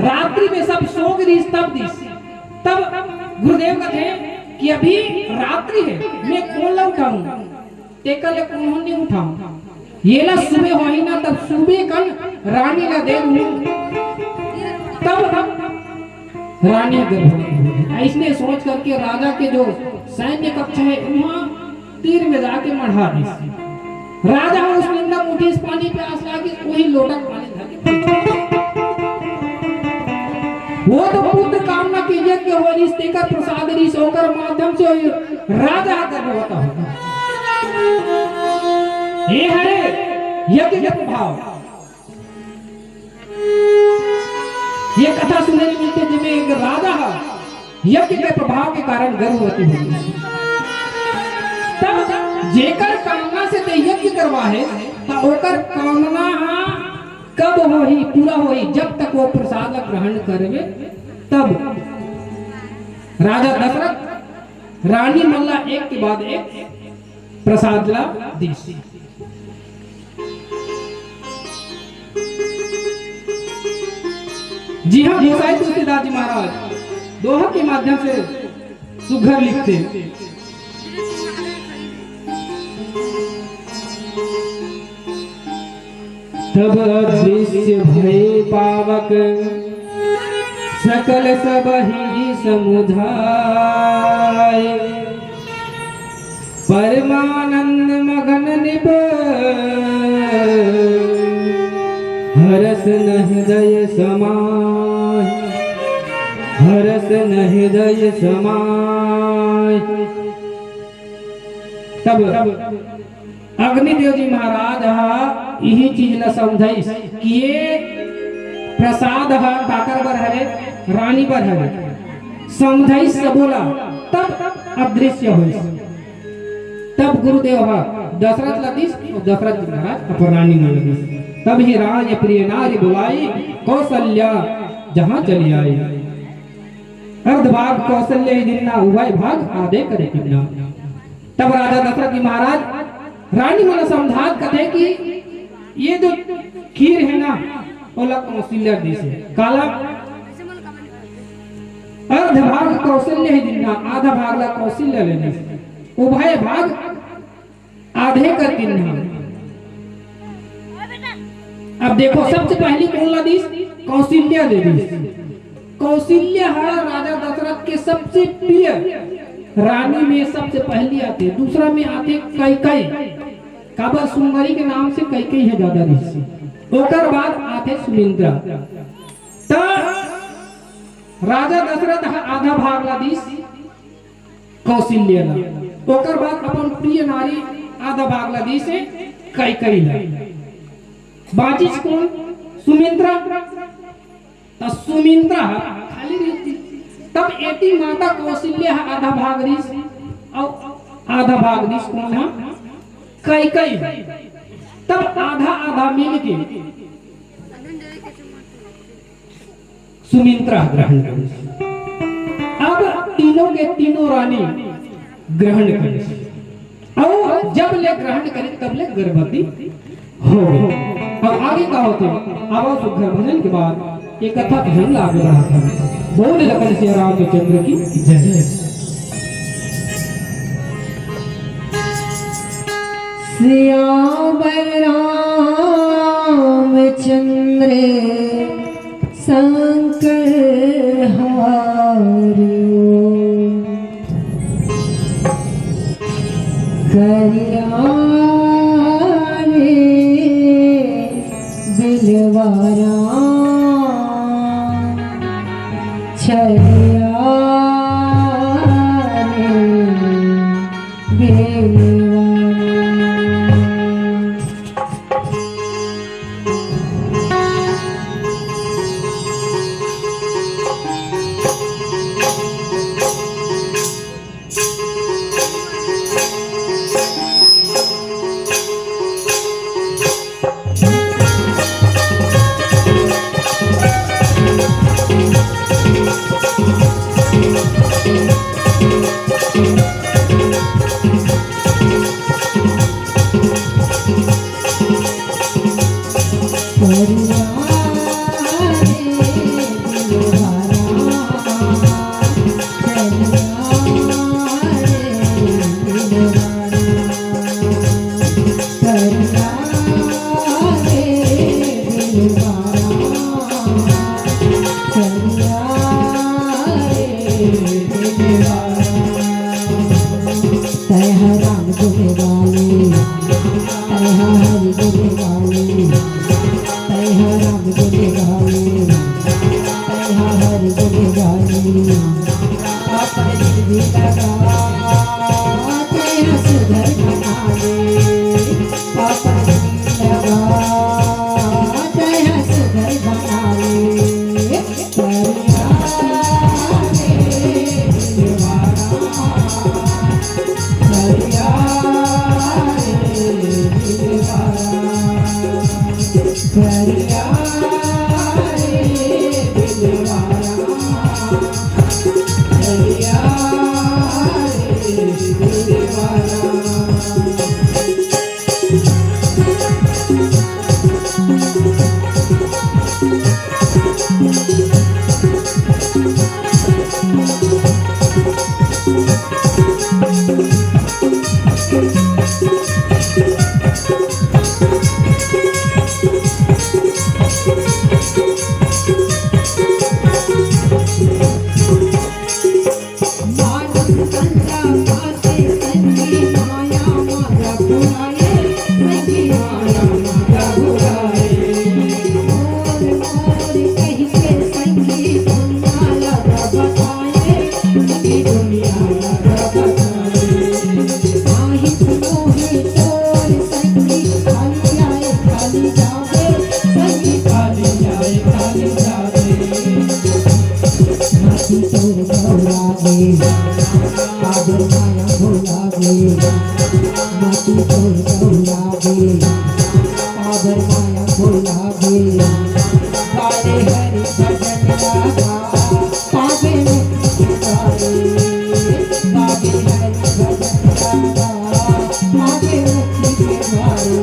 रात्रि में सब सो गई तब गुरुदेव कहते हैं कि अभी रात्रि है मैं कौन ला उठाऊं टेकल ले कौन नहीं उठाऊं ये ला सुबह हो ही ना तब सुबह कल रानी ला दे तब रानी गर्भवती। ऐसने सोच करके राजा के जो सैन्य कक्ष है वहां तीर में जाके मढ़ा दी। राजा उस निंदा मुठी इस पानी प्यास लाके वही लोटा पानी धर वो तो पुत्र कामना की यज्ञ हो रिश्ते का प्रसाद रिस होकर माध्यम से राजा गर्भवती होगा। ये है यज्ञ का प्रभाव। ये कथा सुनने में मिलती है जिसमें एक राजा यज्ञ के प्रभाव के कारण गर्भवती होगी। तब जेकर कामना से ते यज्ञ करवा है तो ओकर कामना कब हो ही पूरा हो ही जब तक वो प्रसाद ग्रहण करवे तब। राजा दशरथ रानी मल्ला एक के बाद एक प्रसाद ला दी। जी हाँ गोसाई तुलसीदास जी महाराज दोहा के माध्यम से सुघर लिखते तब दृश्य भय पावक सकल सब ही समुधाय परमानंद मगन निप हरस न हृदय समाय। हरस न हृदय समाय। तब अग्निदेव जी महाराज यही चीज न समझ किए प्रसाद काकर बर हरे रानी बर हरे समझ से बोला तब अदृश्य हो। तब गुरुदेव दशरथ लदीस और दशरथ जी महाराज अपन रानी में लदीस। तब ही राज प्रिय नारी बुलाई कौशल्या जहां चली आई। अर्धभाग कौशल्य ही दिना उभय भाग आधे करे कितना। तब राजा दशरथ जी महाराज रानी मन समझात कथे कि ये जो खीर है ना ओला कौशल्या दी से काला अर्ध भाग कौशल्य ही दिना आधा भाग ला कौशल्य लेने से उभय भाग आधे कर दिना। अब देखो सबसे पहली कौन ला दी कौशल्या दे दी। कौशल्या है राजा दशरथ के सबसे प्रिय रानी में सबसे पहली आते। दूसरा में आते कैकई काबर सुंदरी के नाम से कैकई है ज्यादा ऋषि। ओकर बाद आते सुमित्रा। राजा दशरथ आधा भाग ला दीस कौशल्या ला। ओकर बाद अपन प्रिय नारी आधा भाग ला दीस कैकई ला। बाजिस कौन सुमित्रा। सुमित्रा खाली रीति। तब एती माता कौशल्या आधा भाग रीस और आधा भाग रीस कौन है कैकई। तब आधा आधा मिल के सुमित्रा ग्रहण कर। अब तीनों के तीनों रानी ग्रहण कर और जब ले ग्रहण करे तब ले गर्भवती हो। अब आगे का होते अब सुघर भजन के बाद एक कथा ध्यान आगे रहा था। बोल लखन सिया रामचंद्र की जय। श्यावर रामचंद्र शंकर हारियो करिया रे बिलवारा छरिया रे बिलवारा। संगा पाते संगी लागे माटी को लागे आवर माया को लागे काले हरि भजन लागा पावे मुक्ति गाए काले हरि भजन लागा पावे मुक्ति गाए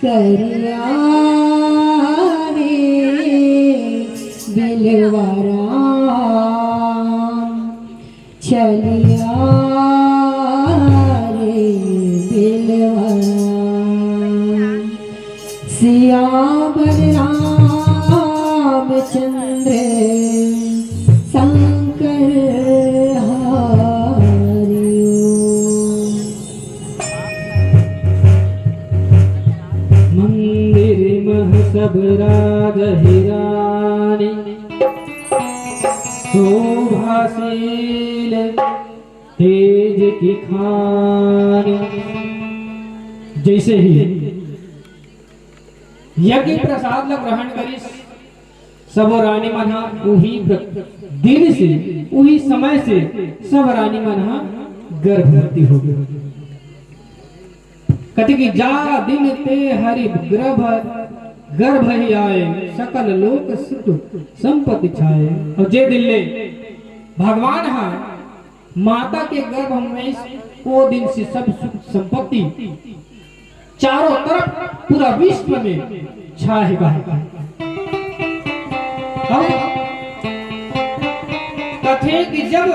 करिया बिलवारा चलिया रे बिलवारा सियावर रामचंद्र शंकर सब राज हिरानी शोभाशील तेज की खानी। जैसे ही यज्ञ प्रसाद ला ग्रहण करी सब रानी मना उही दिन से उही समय से सब रानी मना गर्भवती हो गई। कति की जा दिन ते हरि गर्भ ही आए सकल लोक सुख संपत्ति छाए। और जे दिल्ले भगवान हा माता के गर्भ में को दिन से सब सुख संपत्ति चारों तरफ पूरा विश्व में छाए। थे कि जब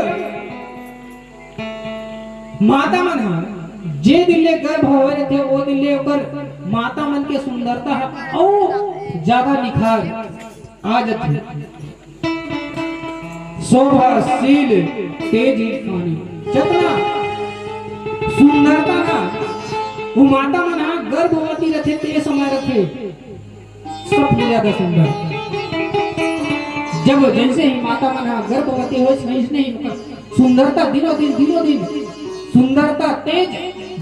माता मन जे दिले गर्भ होए थे वो दिले ओकर माता मन के सुंदरता और ज्यादा निखार आ जाती। शोभाशील तेज पानी जतना सुंदरता ना वो माता मन गर्भवती रखे ते समय रखे सबसे ज्यादा सुंदर। जब जैसे ही माता मन गर्भवती हो नहीं सुंदरता दिनों दिन सुंदरता तेज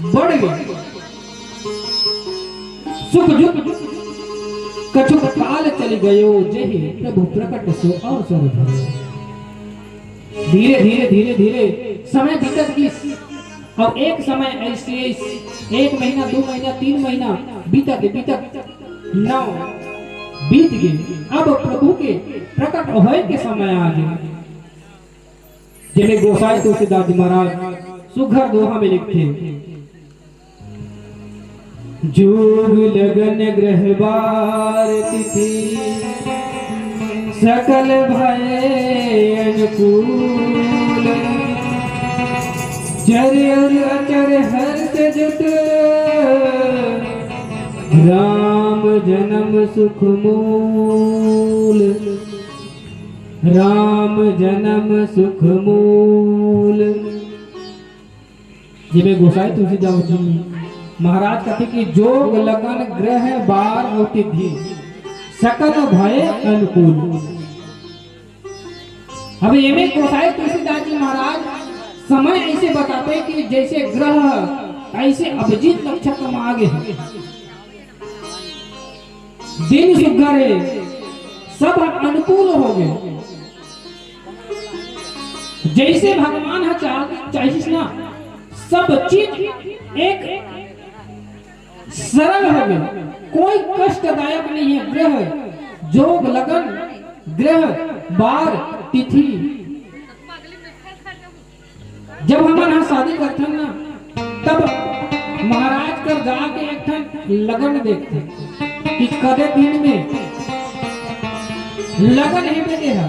बढ़ गई। सुख जुग कछुक काल चल गयो जहि प्रभु प्रकट सो अवसर भयो। धीरे समय बीतत गई और एक समय ऐसे 1 महीना 2 महीना 3 महीना बीतत 9 बीत गए। अब प्रभु के प्रकट होए के समय आ गए। जिन्हें गोसाई तुलसीदास जी महाराज सुघर दोहा में लिखते, जोग लगन ग्रह बार तिथि सकल भय अनुकूल। चर और अचर हर्ष जुट राम जन्म सुख मूल। राम जन्म सुख मूल। जिन्हें गोसाई तुलसीदास जी महाराज कहते कि जोग लगन ग्रह बार और तिथि सकल भय अनुकूल। अब ये में गोसाई तुलसीदास जी महाराज समय ऐसे बताते कि जैसे ग्रह ऐसे अभिजीत नक्षत्र में आगे है, दिन सुघर है, सब अनुकूल हो गए। जैसे भगवान चाहिए ना सब चीज एक सरल हो गए, कोई कष्टदायक नहीं है। ग्रह जोग लगन ग्रह बार तिथि जब हम यहाँ शादी करते हैं ना तब महाराज कर जाके एक ठन लगन देखते कि कदे दिन में लगन है बेटे है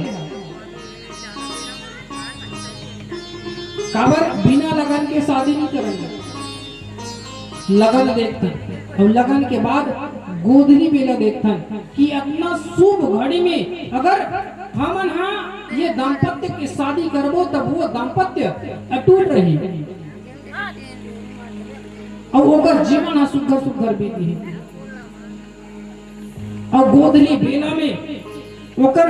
काबर बिना लगन के शादी नहीं करेंगे। लगन देखते और लगन के बाद गोधनी बेला देखते कि अपना शुभ घड़ी में अगर हम ये दाम्पत्य की शादी करबो तब वो दाम्पत्य अटूट रही और ओकर जीवन सुघर बीती है। और गोधनी बेला में ओकर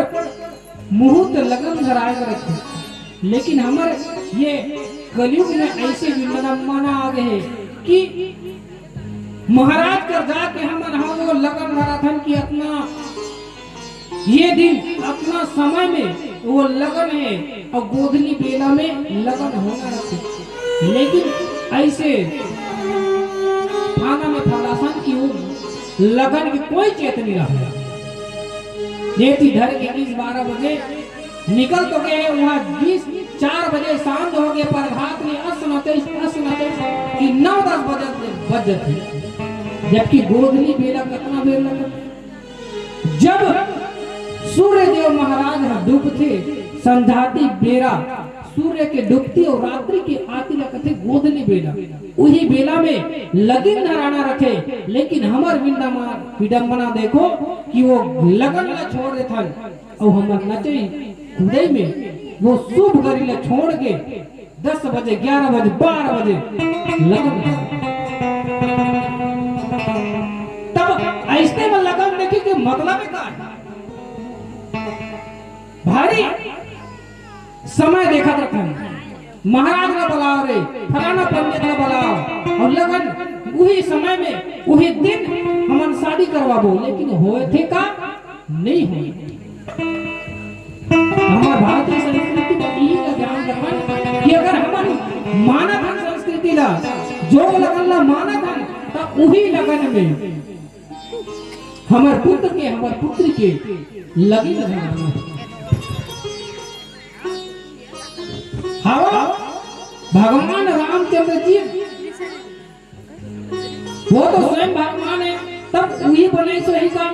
मुहूर्त लगन धराए रखे। लेकिन हमारे ये कलयुग में ऐसे विडंबना आ गए कि महाराज कर जाके हम वो लगन मैराथन की अपना ये दिन अपना समय में वो लगन है और गोधनी बेला में लगन होना रखे। लेकिन ऐसे थाना में फलासन की वो लगन की कोई चेतनी रहा। देती धर के 20-12 बजे निकल तो गए वहाँ 4 बजे शाम हो गए प्रभात में असनते कि 9-10 बजे थे। जबकि गोधनी बेला कितना बेर लगा जब सूर्य देव महाराज डूबते संध्याती बेरा सूर्य के डूबती और रात्रि की आती रखते गोधनी बेला उही बेला में लगन धराना रखे। लेकिन हमार विडंबना देखो कि वो लगन ला छोड़ देथन और हमार नचे खुदे में वो शुभ घड़ी ला छोड़ के 10 बजे 11 बजे 12 बजे लगन तब ऐसे में लगन देखे कि मतलब क्या है भारी समय देखा रखन महाराज का बुलाओ रे फलाना पंडित का बुलाओ और लगन वही समय में वही दिन हमन शादी करवाबो। लेकिन होए थे का नहीं हुई। हमार भारतीय संस्कृति में यही ध्यान रखन कि अगर हमन मानत हन संस्कृति ला जो लगन ला मानत हन तब वही लगन में हमार पुत्र के हमार पुत्री के लगी रहना। हवा भगवान रामचंद्र जी वो तो स्वयं भगवान है तब वही बने सही का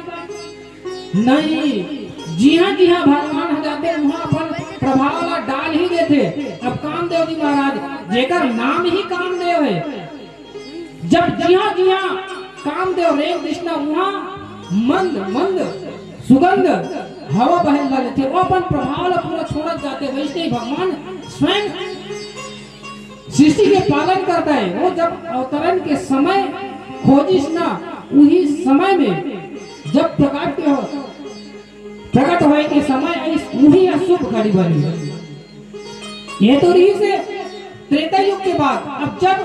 नहीं। जी हाँ भगवान हो जाते वहाँ पर प्रभाव डाल ही गए थे। अब कामदेव जी महाराज जेकर नाम ही कामदेव है, जब जी हाँ कामदेव रेख दिशना वहां मंद मंद सुगंध हवा बहन लगे थे, वो अपन प्रभाव पूरा छोड़त जाते। वैसे ही भगवान स्वयं सृष्टि के पालन करता है। वो जब अवतरण के समय खोजिस ना, उही समय में जब प्रकट हुए के समय वही अशुभ घड़ी बनी। ये तो रही से त्रेता युग के बाद। अब जब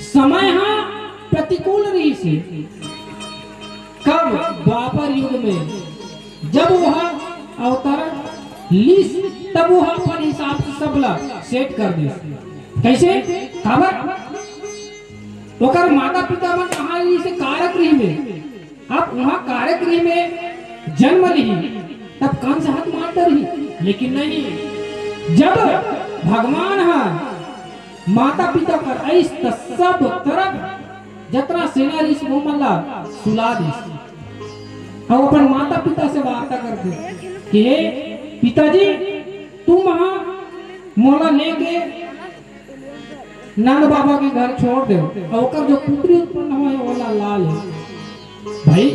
समय हाँ प्रतिकूल रही से, कब द्वापर युग में जब वह अवतरण लीस, तब वह अपन हिसाब से सबला सेट कर दी। कैसे खबर ओकर माता पिता मन कहा से कारक रही में, अब वहां कारक रही में जन्म ली, तब कंस हाथ मारता रही। लेकिन नहीं, जब भगवान हा माता पिता कर ऐस सब तरफ जतना सेना रिस मोमल्ला सुला दी। हम अपन माता पिता से वार्ता करते कि हे पिताजी, तुम वहां मोला लेके नंद बाबा के घर छोड़ दो, और जो पुत्री उत्पन्न हुआ है ओला लाल है। भाई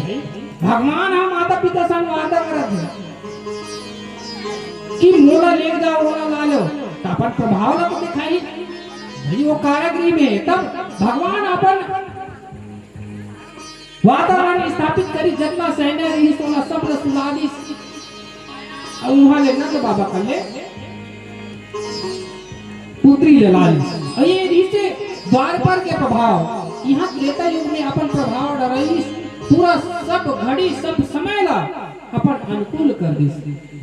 भगवान हम माता पिता से वादा करत है कि मोला ले जाओ ओला लाल हो, तो अपन प्रभाव ला तो दिखाई भाई वो कारागृह में। तब भगवान अपन वातावरण स्थापित करी, जितना सैन्य रही सोना सब सुलादी और वहां ले नंद बाबा कर ले पुत्री ले लाली। और ये रीते द्वारपाल के प्रभाव यहाँ त्रेता युग में अपन प्रभाव डराई पूरा सब घड़ी सब समय ला अपन अनुकूल कर दी।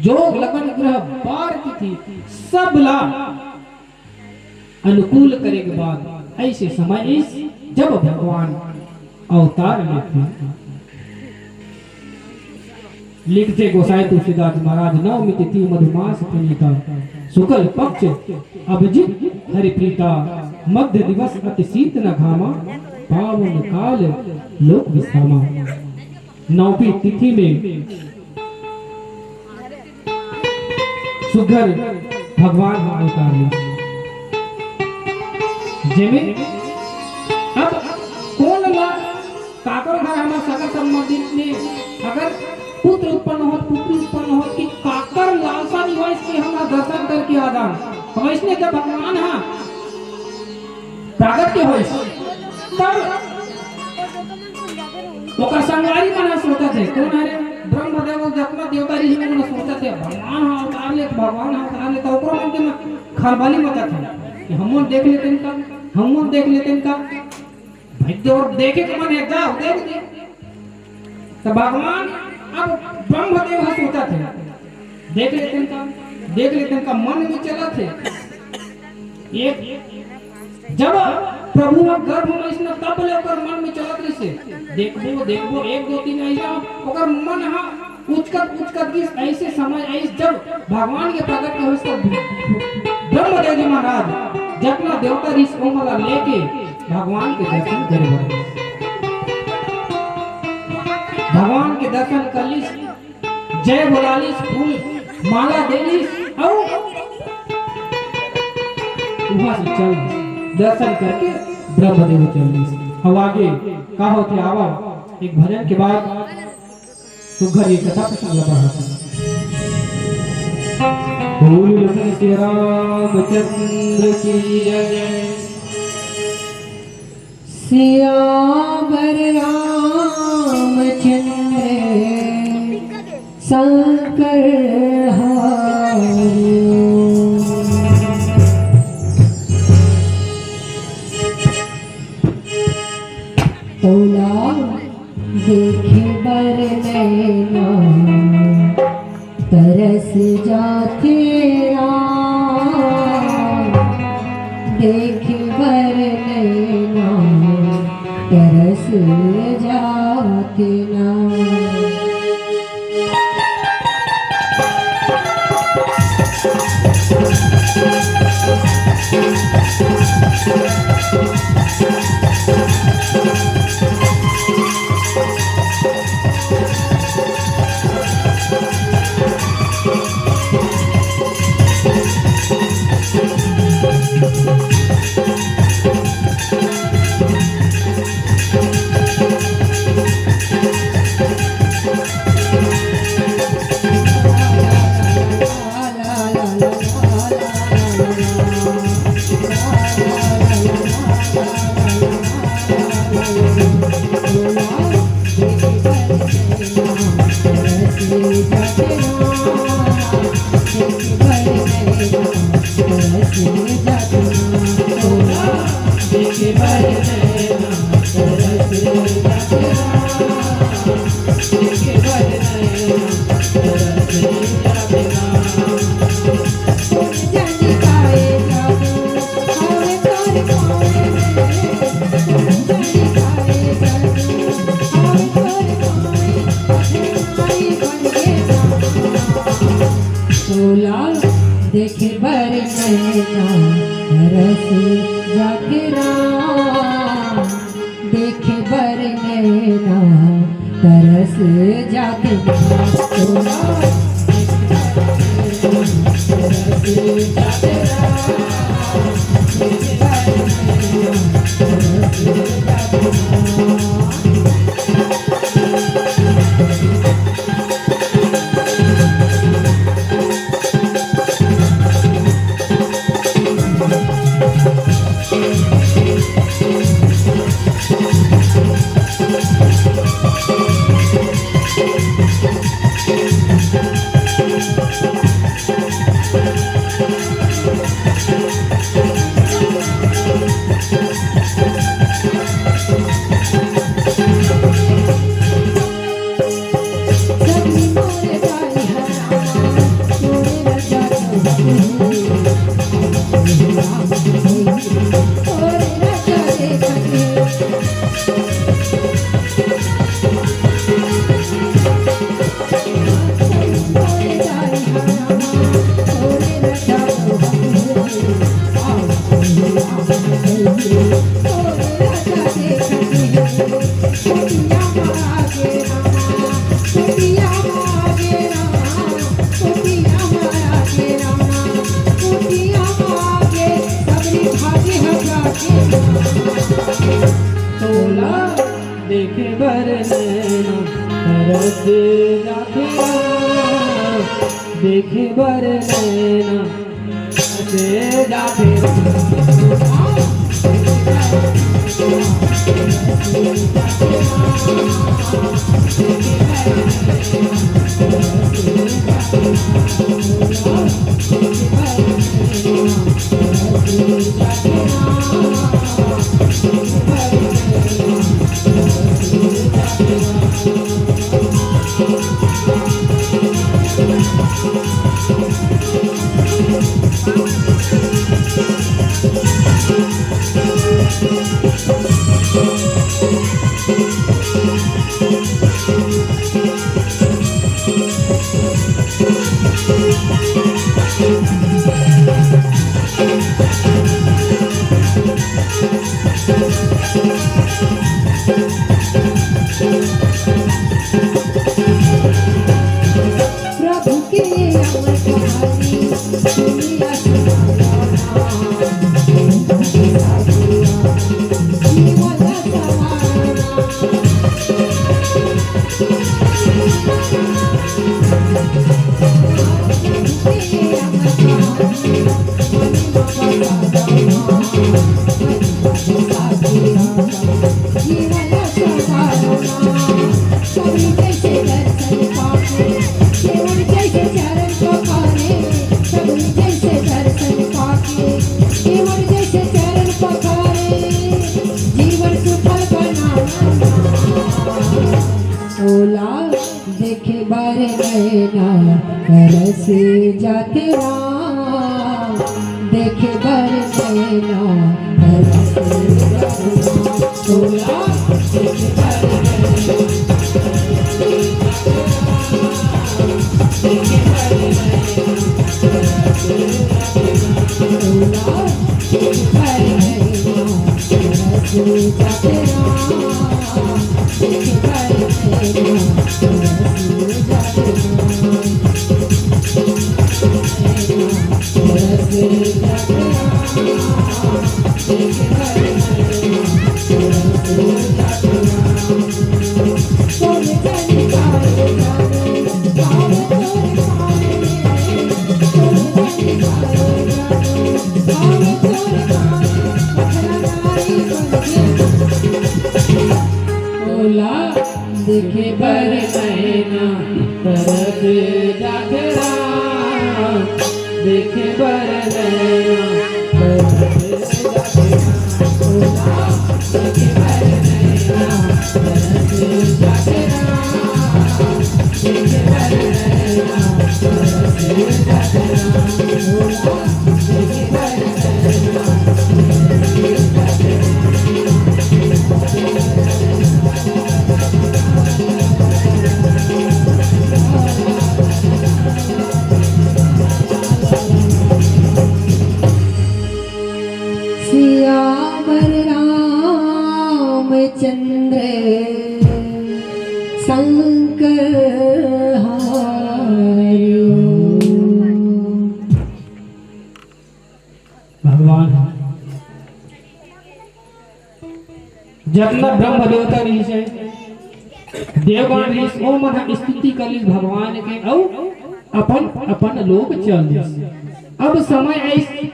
जोग लगन ग्रह बार तिथि सब ला अनुकूल करे के बाद ऐसे समय जब भगवान अवतार लिखते गोसाई तुलसीदास महाराज। नवमी तिथि मधुमास प्रणीता, शुक्ल पक्ष अभिजित हरिप्रीता, मध्य दिवस अति शीत न घामा, पावन काल लोक विश्रामा। नौवीं तिथि में सुघर भगवान अवतार ले। जेमे अब कौन ला काकर घर हमारा सगर संबंधित ने अगर पुत्र उत्पन्न हो, पुत्री उत्पन्न हो कि काकर लालसा निवास के हमारा दर्शन करके आदान। हम इसने जब भगवान हाँ प्रागट्य हो तब ओकर संगारी मना सोचते थे कौन है ब्रह्मदेव जतना देवता ऋषि मना सोचते थे भगवान हाँ अवतार ले, भगवान हाँ अवतार ले। तो ओकरो मन के खरबली मचा था कि हम देख लेते इनका, हम देख लेते इनका। भाई और देखे के मन है, जाओ देख दे। तो भगवान अब ब्रह्मदेव सोचा थे देख लेते इनका, देख लेते इनका मन में चला थे। एक जब प्रभु गर्भ में इसने तब ले ओकर मन में चलत रही से देखबो देखबो 1 2 3 ऐसा ओकर मन हा उचकत की ऐसे समय ऐसे जब भगवान के प्रकट हो इसको ब्रह्मदेव जी महाराज जितना देवता ऋषि कोमला लेके भगवान के दर्शन करे। भगवान के दर्शन करलिस, जय बोलालिस, फूल माला देलिस और वहां से चल दर्शन करके ब्रह्मदेव चलिस। अब आगे का होते आवा एक भजन के बाद तो घर ये कथा प्रसंग लगा। बोल श्री रामचंद्र की जय। सियावर रामचंद्र शंकर हरि। तोला देखे बर नैना तरस जाते देखे बर नैना तरस जाते ना। तोला देखे बर नैना तरस जाके राम, देखे बर नैना तरस जाके राम। तोला तरस जाके राम, देखे बर नैना तरस जाके राम। तोला देखे बर नैना तरस जाके राम, देखे बर नैना तरस जाके प्रभु के अमर कहानी दुनिया सुनाना, जीवन देखे बर नैना तरस जाके राम, देखे बर नैना तरस जाके राम। तोला देखे बर नैना देखे बर नैना तरस जाके राम। तोला देखे बर नैना तरस जाके राम, देखे बर नैना देखे बर नैना तरस जाके राम, देखे बर नैना तरस जाके राम। देखे बर नैना तरस जाके राम, देखे बर नैना तरस जाके राम। देखे बर नैना तरस जाके राम। शंकर हायो। भगवान जब न ब्रह्म देवता रही से देवगण रही ओ मन स्तुति करी भगवान के औ अपन अपन लोग चल अब समय ऐसे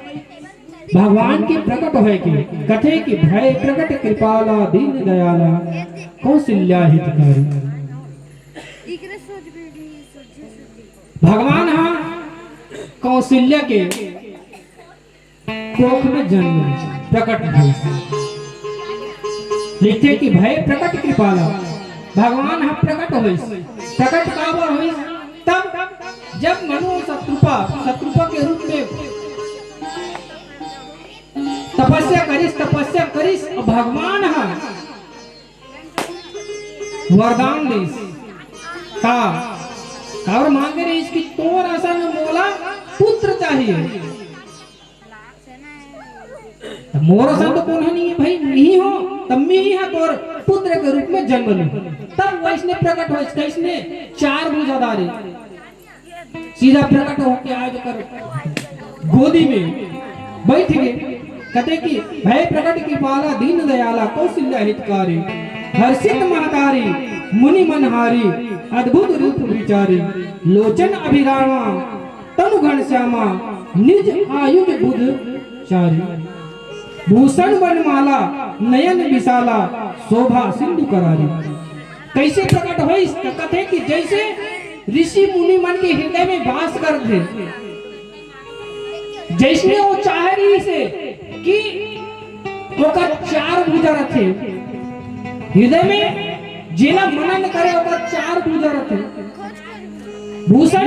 भगवान के प्रकट होए के कथे कि भय प्रकट कृपाला दीन दयाला कौशल्या हितकारी। भगवान हाँ कौशल्या के कोख में जन्म प्रकट भई लिखे कि भय प्रकट कृपाला भगवान हाँ प्रकट होई प्रकट काबर होई तब जब मनु शत्रुपा के रूप में तपस्या करिस और भगवान हाँ वरदान दिस का और मांगे रही कि तोर ऐसा न मोला पुत्र चाहिए। मोर ऐसा तो कौन है नहीं है भाई नहीं हो तब मैं ही हाँ तोर पुत्र के रूप में जन्म लूं तब वैसने प्रकट हो कैसने चार भुजाधारी सीधा प्रकट होके आज कर गोदी में बैठ गए कहते कि भय प्रकट की पाला दीन दयाला कौशल्या हितकारी हर्षित महतारी मुनि मनहारी अद्भुत रूप विचारी लोचन अभिरामा तनु घनश्यामा निज आयुध बुध चारी भूषण वनमाला नयन विशाला शोभा सिंधु करारी। कैसे प्रकट हुई कथे कि जैसे ऋषि मुनि मन के हृदय में वास करते जैसे वो चाह रही से कि ओकर चार भुजा रखे हृदय में जिला मनन करे ओकर चार भुजा रखे भूषण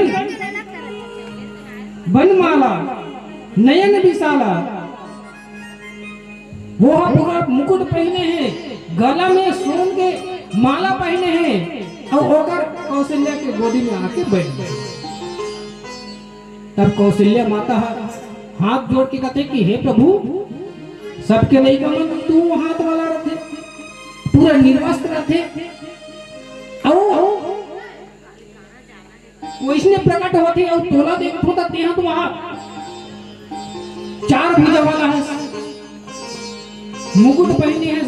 वनमाला नयन विशाला वो पूरा मुकुट पहने हैं गला में सोन के माला पहने हैं और ओकर कौशल्या के गोदी में आके बैठ गए। तब कौशल्या माता हाथ जोड़ के कहते कि हे प्रभु सबके नहीं कमन तू हाथ वाला रखे पूरा निर्वस्त्र रखे वैसने प्रकट होती और तोला देखो तो तेहा तो वहां चार भुजा वाला है मुकुट पहने है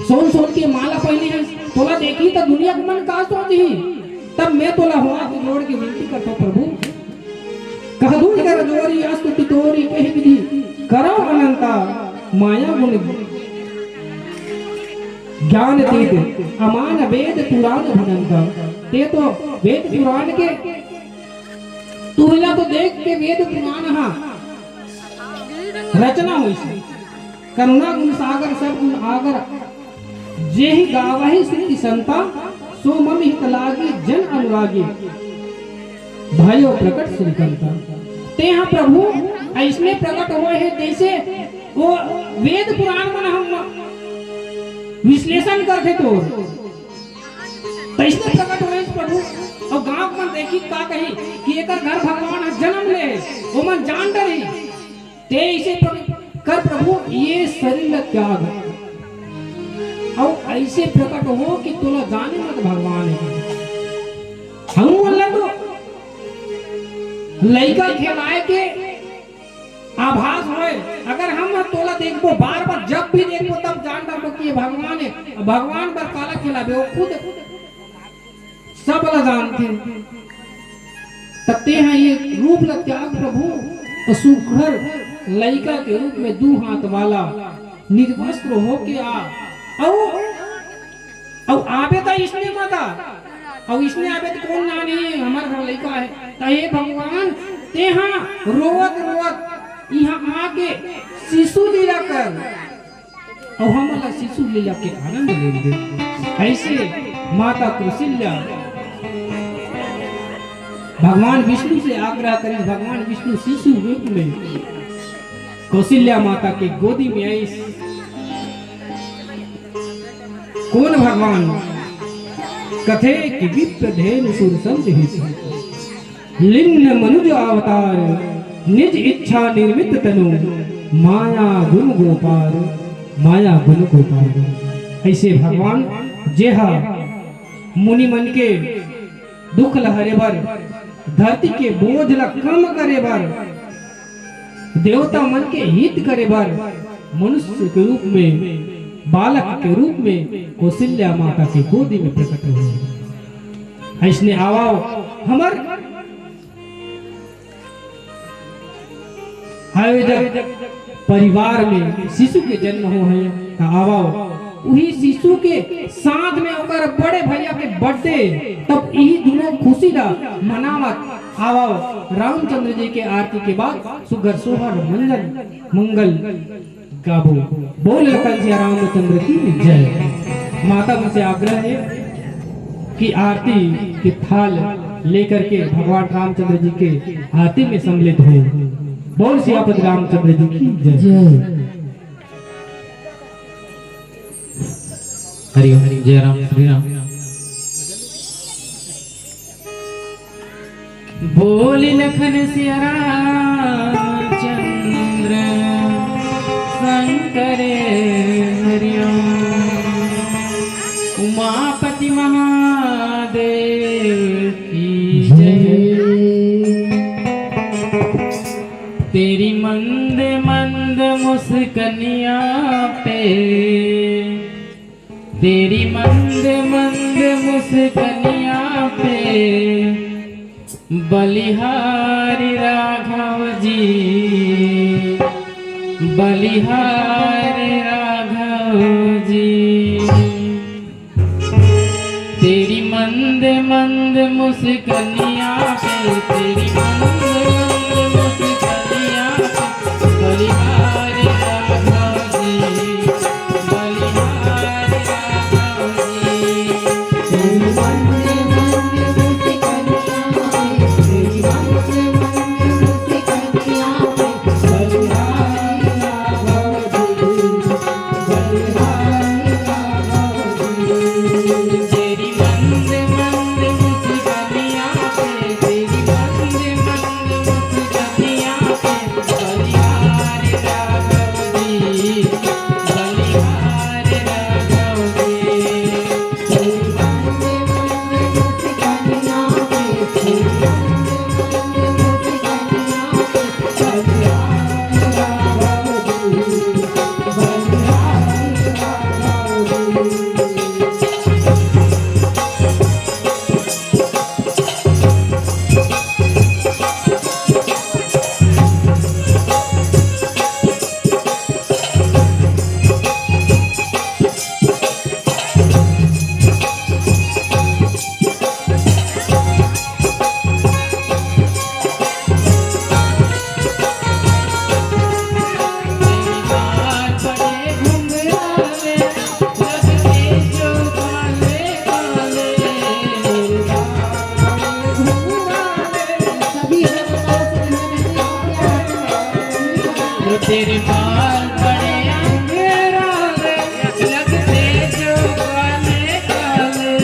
सोन सोन की माला पहने है तोला देखी तो दुनिया का मन का सोच ही तब मैं तोला हाथ जोड़ के विनती करता प्रभु कह दूर कर जोरी स्तुति तोरी कह विधि करो अनंता माया गुण ज्ञान तीत अमान वेद पुराण भनंता ते तो वेद पुराण के तू तो देख के वेद पुराण हाँ रचना हुई से करुणा गुण सागर सब गुण आगर जे ही गावहि श्री संता सो मम हित लागी जन अनुरागी भयो प्रकट श्रीकंता। ते यहाँ प्रभु ऐसने प्रकट हुए हैं जैसे वो वेद पुराण में हम विश्लेषण करते तो ऐसने प्रकट हुए प्रभु और गांव में देखी का कही कि एक घर भगवान जन्म ले वो मन जान डरी ते इसे कर प्रभु ये शरीर त्याग और ऐसे प्रकट हो कि तोला जाने मत भगवान है हम बोला तो लड़का खेलाए के आभास होए अगर हम तोला देखो बार बार जब भी देखो तब जान डालो कि ये भगवान है भगवान पर काला खिलावे वो खुद सब जानते तब हैं ये रूप ल त्याग प्रभु सुखर लड़का के रूप में दो हाथ वाला निर्वस्त्र हो के आवे तो इसने माता और इसने आवे तो कौन ना नहीं हमारा घर लड़का है हे भगवान ते हाँ रोवत रोवत यहाँ आके शिशु लीला कर और हमारा शिशु लीला के आनंद ले ऐसे माता कौशल्या भगवान विष्णु से आग्रह करें भगवान विष्णु शिशु रूप में कौशल्या माता के गोदी में आई। कौन भगवान कथे कि विप्रधेन सुर संहित लिंग मनुज अवतार निज इच्छा निर्मित तनु माया गुण गोपाल ऐसे भगवान जेहा मुनि मन के दुख लहरे बर, धरती के बोझ ला कम करे बर, देवता मन के हित करे बर मनुष्य के रूप में, बालक के रूप में कौशल्या माता के गोदी में प्रकट हुए। ऐसने आवाओ हमर जब परिवार में शिशु के जन्म हो है तो आवाओ वही शिशु के साथ में ओकर बड़े भैया के बर्थडे, तब यही दोनों खुशी ला मनावत आवाओ रामचंद्र जी के आरती के बाद सुगर सोहर मंगल गाबो। बोल कंसिया रामचंद्र की जय। माता मुझसे आग्रह है कि आरती के थाल लेकर के भगवान रामचंद्र जी के आरती में सम्मिलित हो। बोल सियापति रामचंद्र जी की जय। हरि हरि जय राम श्री राम। बोल लखन सिया रामचंद्र शंकर हरिओम। उमापति महादेव की जय। तेरी मंद मंद मुस्कनिया पे, तेरी मंद मंद मुस्कनिया पे बलिहारी राघव जी, बलिहारी राघव जी। तेरी मंद मंद मुस्कनिया पे, तेरी मंद मंद मुस्कनिया पे बलिहारी राघव जी, बलिहारी राघव जी। तेरी मंद मंद मुस्कनिया पे, तेरी मंद मंद मुस्कनिया पे बलिहारी राघव जी, बलिहारी राघव जी। तेरी मंद मंद मुस्कनिया पे, तेरी मंद मंद मुस्कनिया पे बलिहारी राघव जी, बलिहारी राघव जी। तेरी मंद मंद मुस्कनिया पे, तेरी मंद मंद मुस्कनिया पे बलिहारी राघव जी, बलिहारी राघव जी। तेरे बाल बड़े अंगेरा रे, लगते जो काले काले।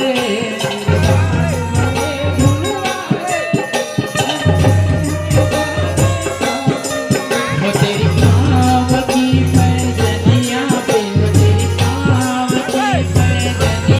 वो तेरी पाँव की पैजनिया पे, वो तेरी पाँव की पैजनिया।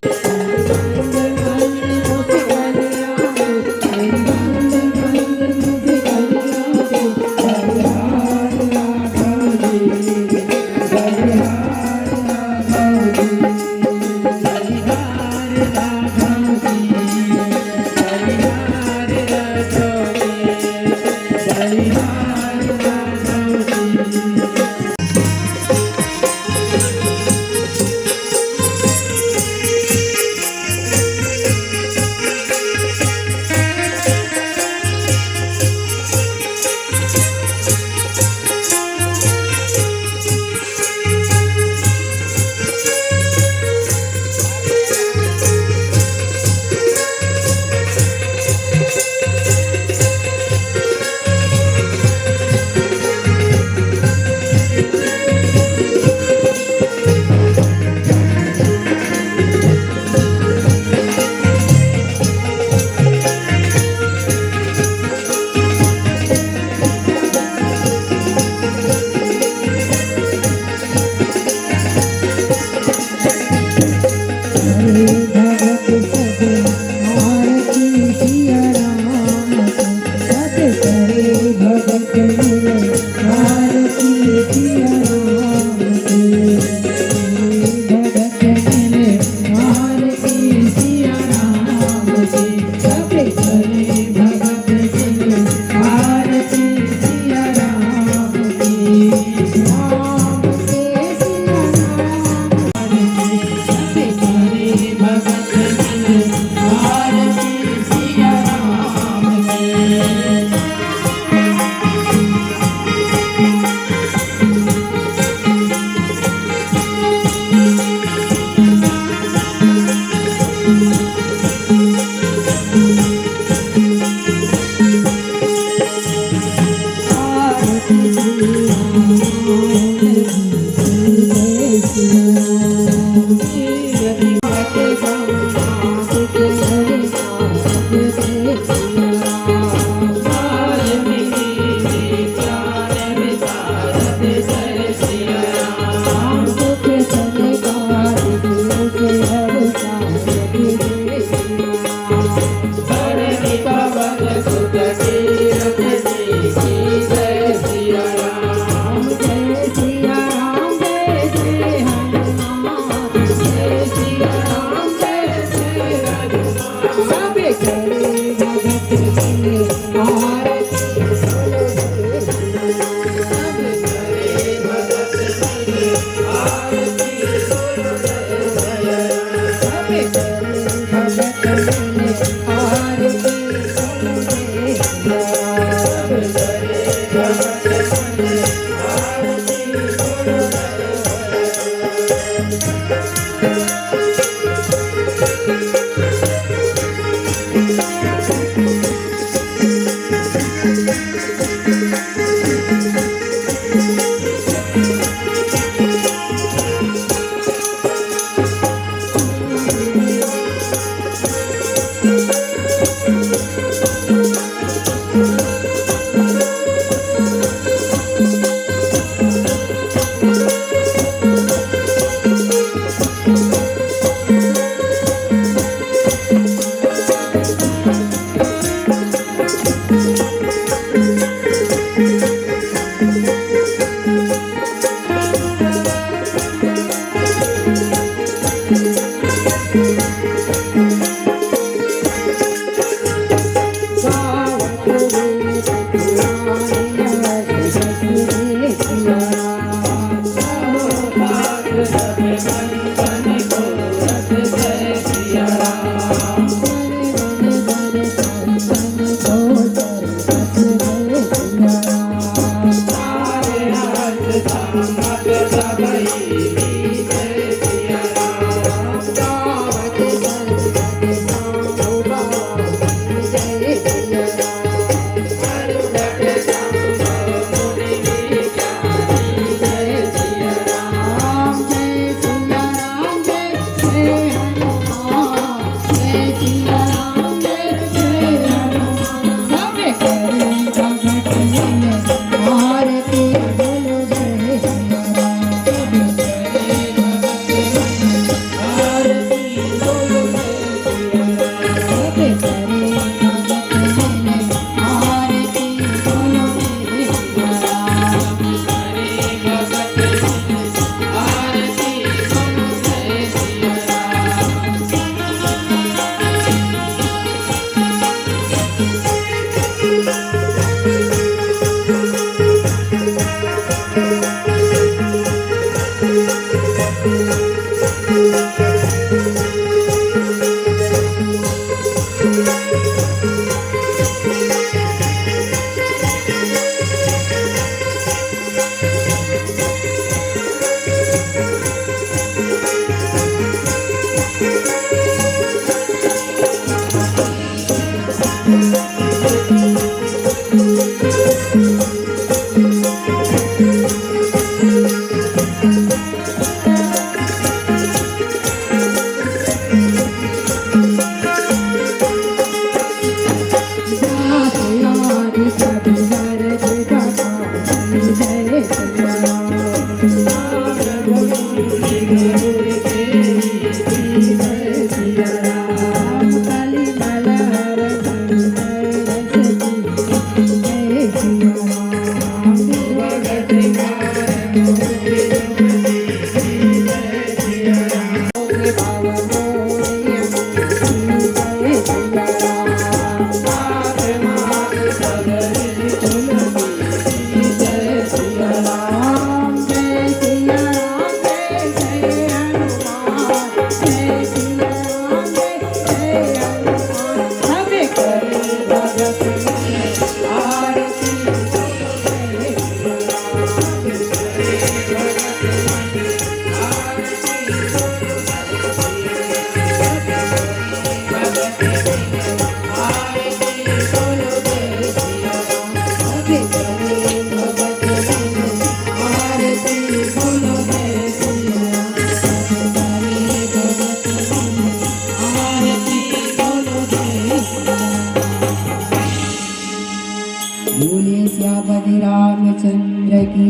बोले श्यामति रामचंद्र की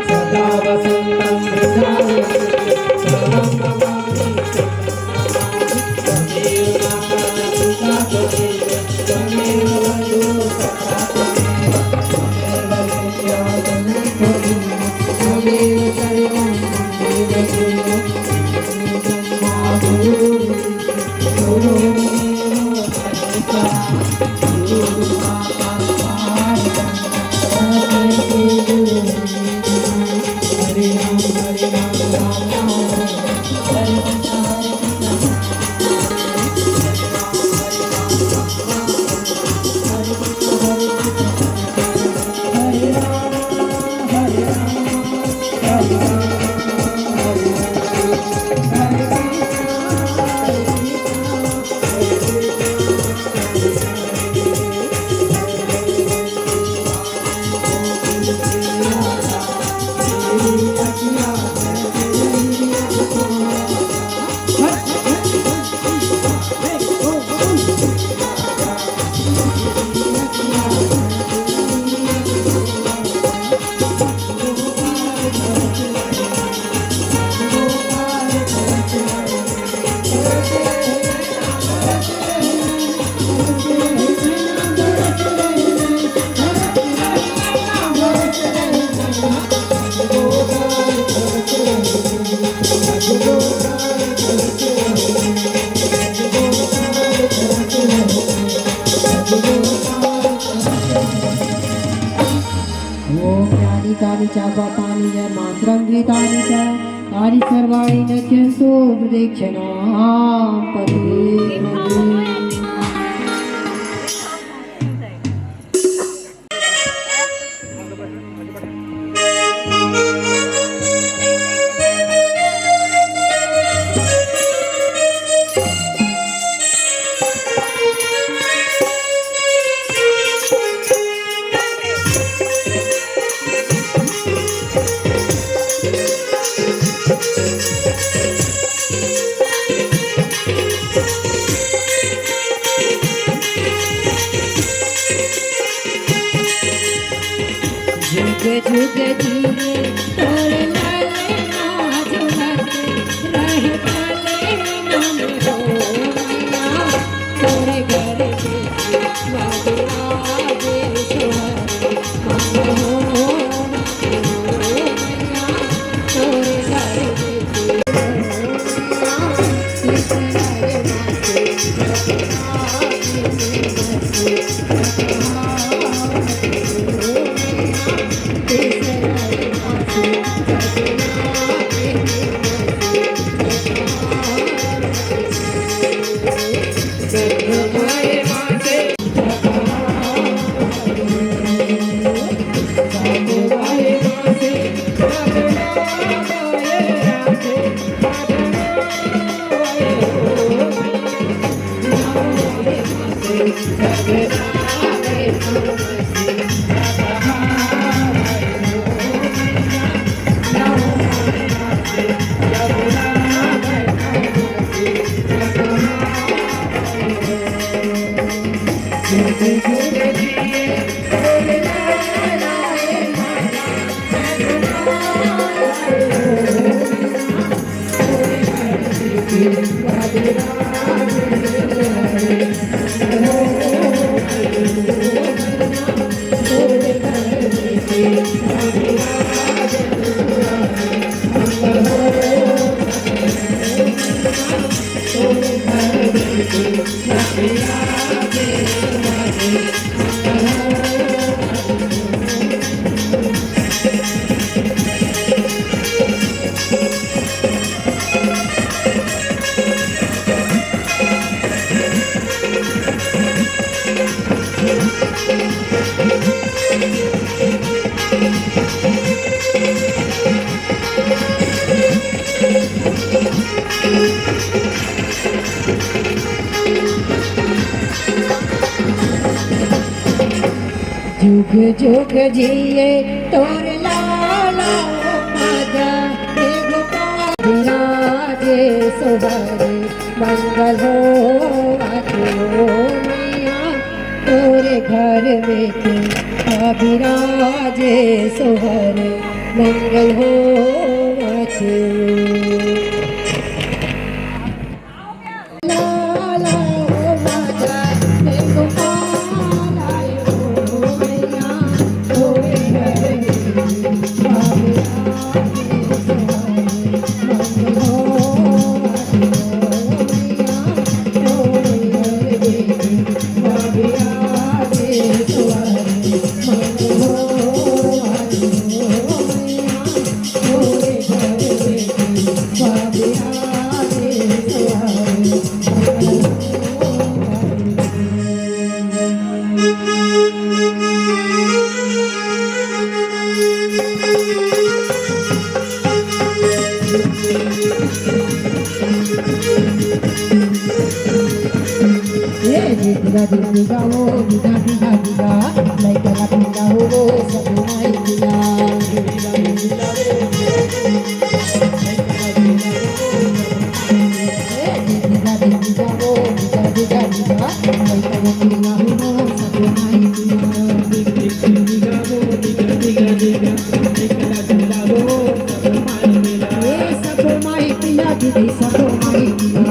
सदा वसंतम Guru तानि च पापानि च मात्रं कृतानि च तानि सर्वाणि नश्यन्तो प्रदक्षिणां पदे जुग जुग जिए तोरे लाले नाज रते रहे काले नाम हो मैया तोरे घर के वादराजे सोहरे मंगल हो मैया तोरे घर के जुग जुग जिए तोर लाला माजा हे गोपाल विराजे सोहरे मंगल हो आतो मैया तोरे घर में के विराजे सोहरे मंगल हो आतो diga diga oh diga diga diga like la diga oh सब माई दिया diga diga diga diga oh diga diga diga like la diga oh सब माई दिया diga diga oh diga diga diga like la diga oh सब माई दिया ये सब माई दिया दीदी सब माई दिया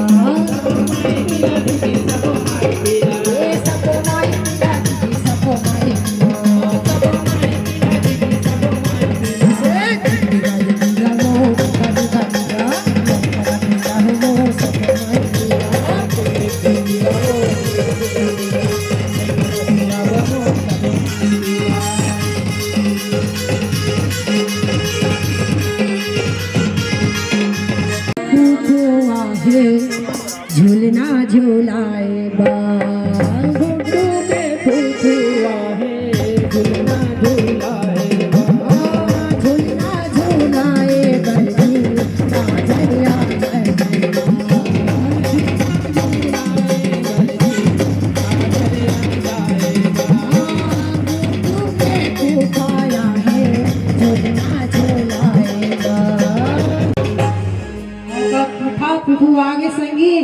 झुलाए बा घुंघरू के फुफुआ है झुलना झुलाए झुलना झुलाए बल्कि नाजरिया खाया है झुलना झुलाएगा फूफा फूफू आगे संगी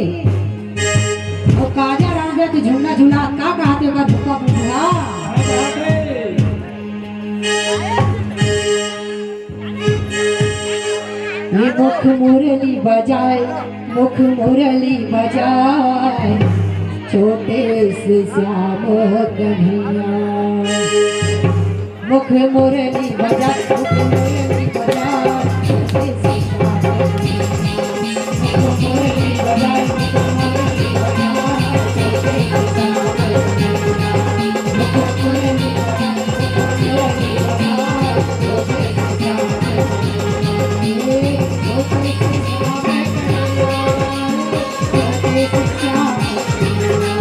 और काजा राजा तो झूला झूला का कहते का फूफा फूफा ये मुख मुरली बजाए मुख मुरली बजाए छोटे से श्याम कन्हैया मुख मुरली बजाए मुख मुरली बजाए छोटे से श्याम कन्हैया। मुख मुरली बजाए मुख मुरली बजाए छोटे से श्याम कन्हैया। मुख मुरली बजाए मुख मुरली बजाए छोटे से श्याम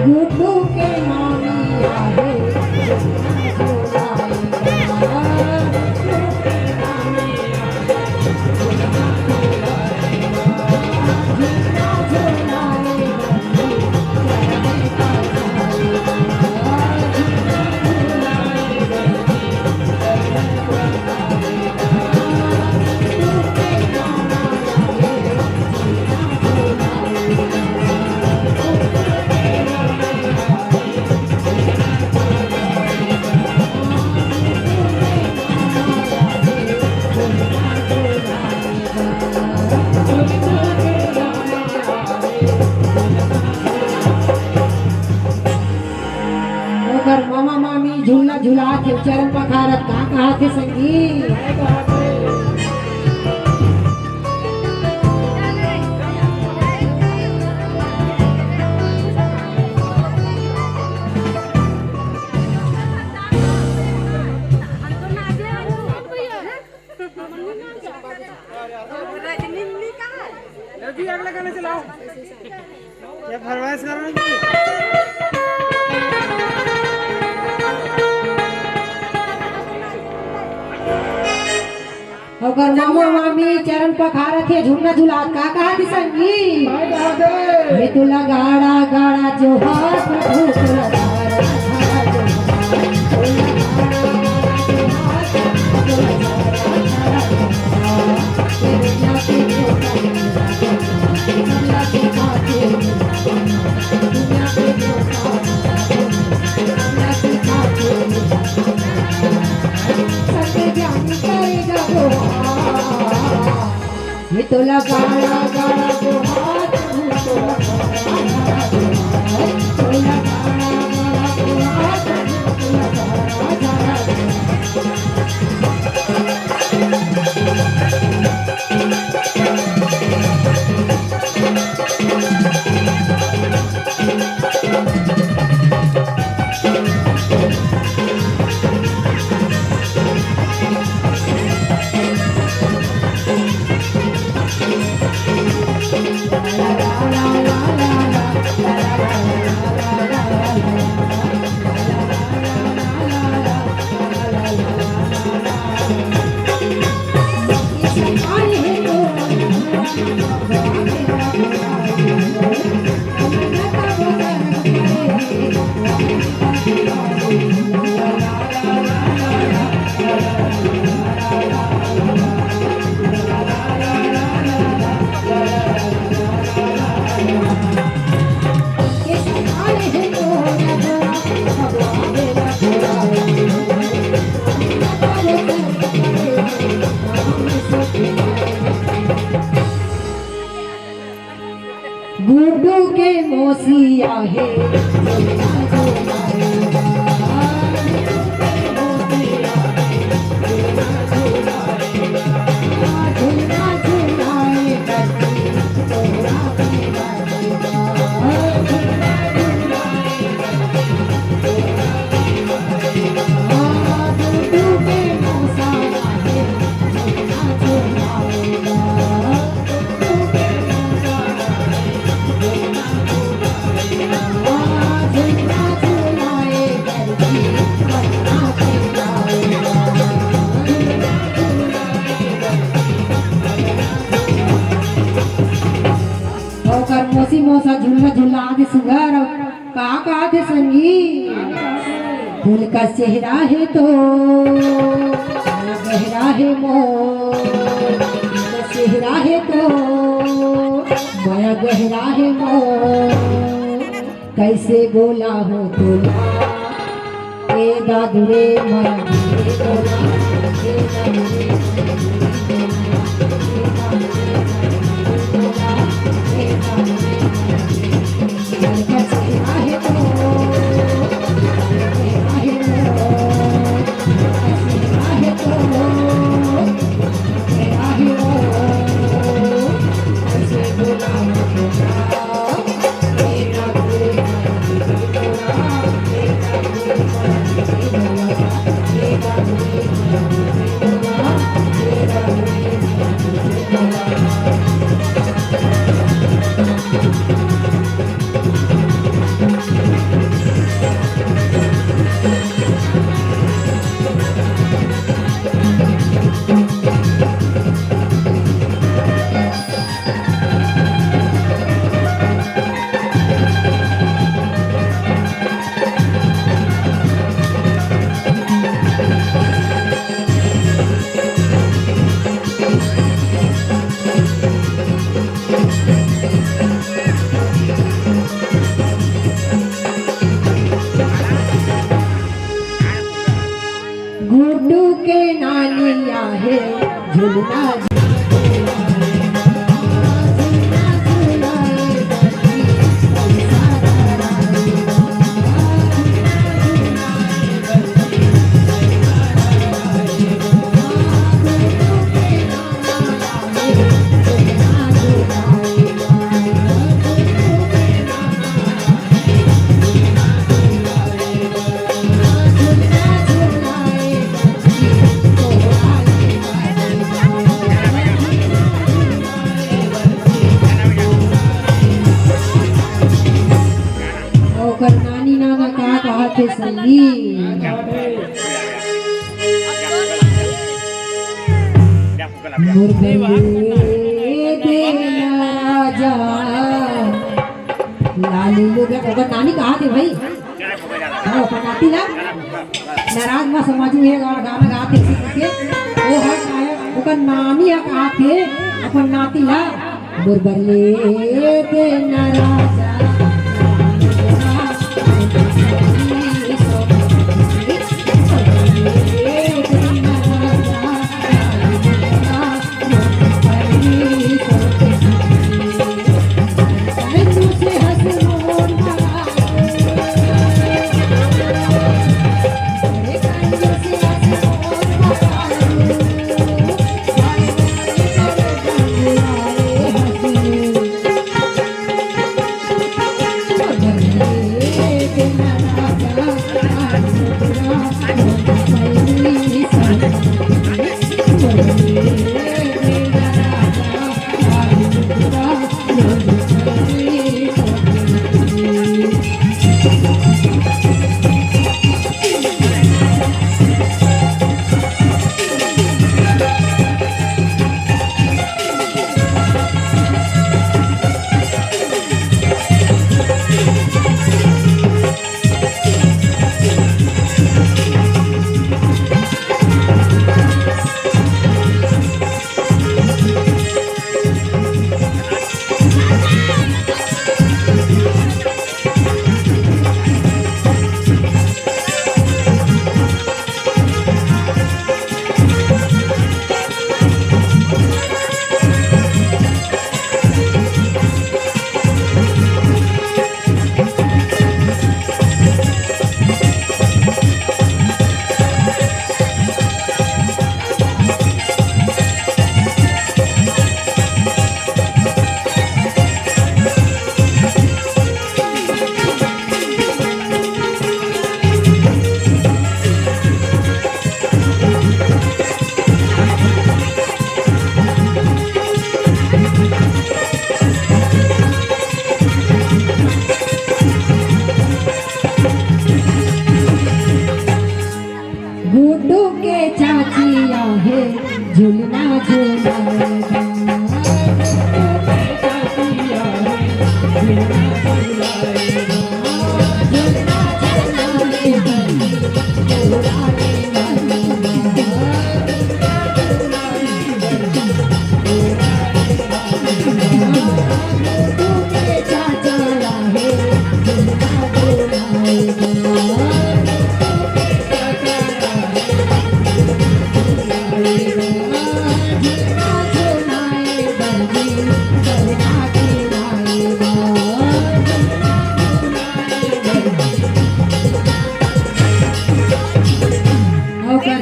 गुड्डू के नामी आहे ओकर मामा मामी झूला झूला के चरण पखारत का कहा थे संगी जल्दी अगला गाना चलाओ ये फरमाइश कर रहे हैं ओकर मामा मामी चरण पखारत थे झूला झूला का कहा थे संगी हे तुला गाड़ा गाड़ा जो हाथ प्रभु तुला गाड़ा ज्ञानी करेगा गुहार ये तो लगाना गाना गुहार तो लगाना गुहार तो लगाना गाना गुहार तो लगाना गाना गुड्डू के मोसिया है झूला झूलाए गुड्डू के मोसिया है मोसी मोसा झूला झूला आदि सुगर कहा थे संगी दिल का चेहरा है तो गहरा है मोर का चेहरा है तो बड़ा गहरा है मोर कैसे बोला हो तोला ए दादुरे माया बोला ए दादुरे गुड्डू के नानिया है झूलना नानी नाना कहा थे संगी राजा लाली लोग नानी कहा थे भाई नाती ला नाराज में समझू है और गाना गाते के वो हर नानी कहा थे अपन नाती ला बुरबले दे नाराजा है झूलना झूलाएगा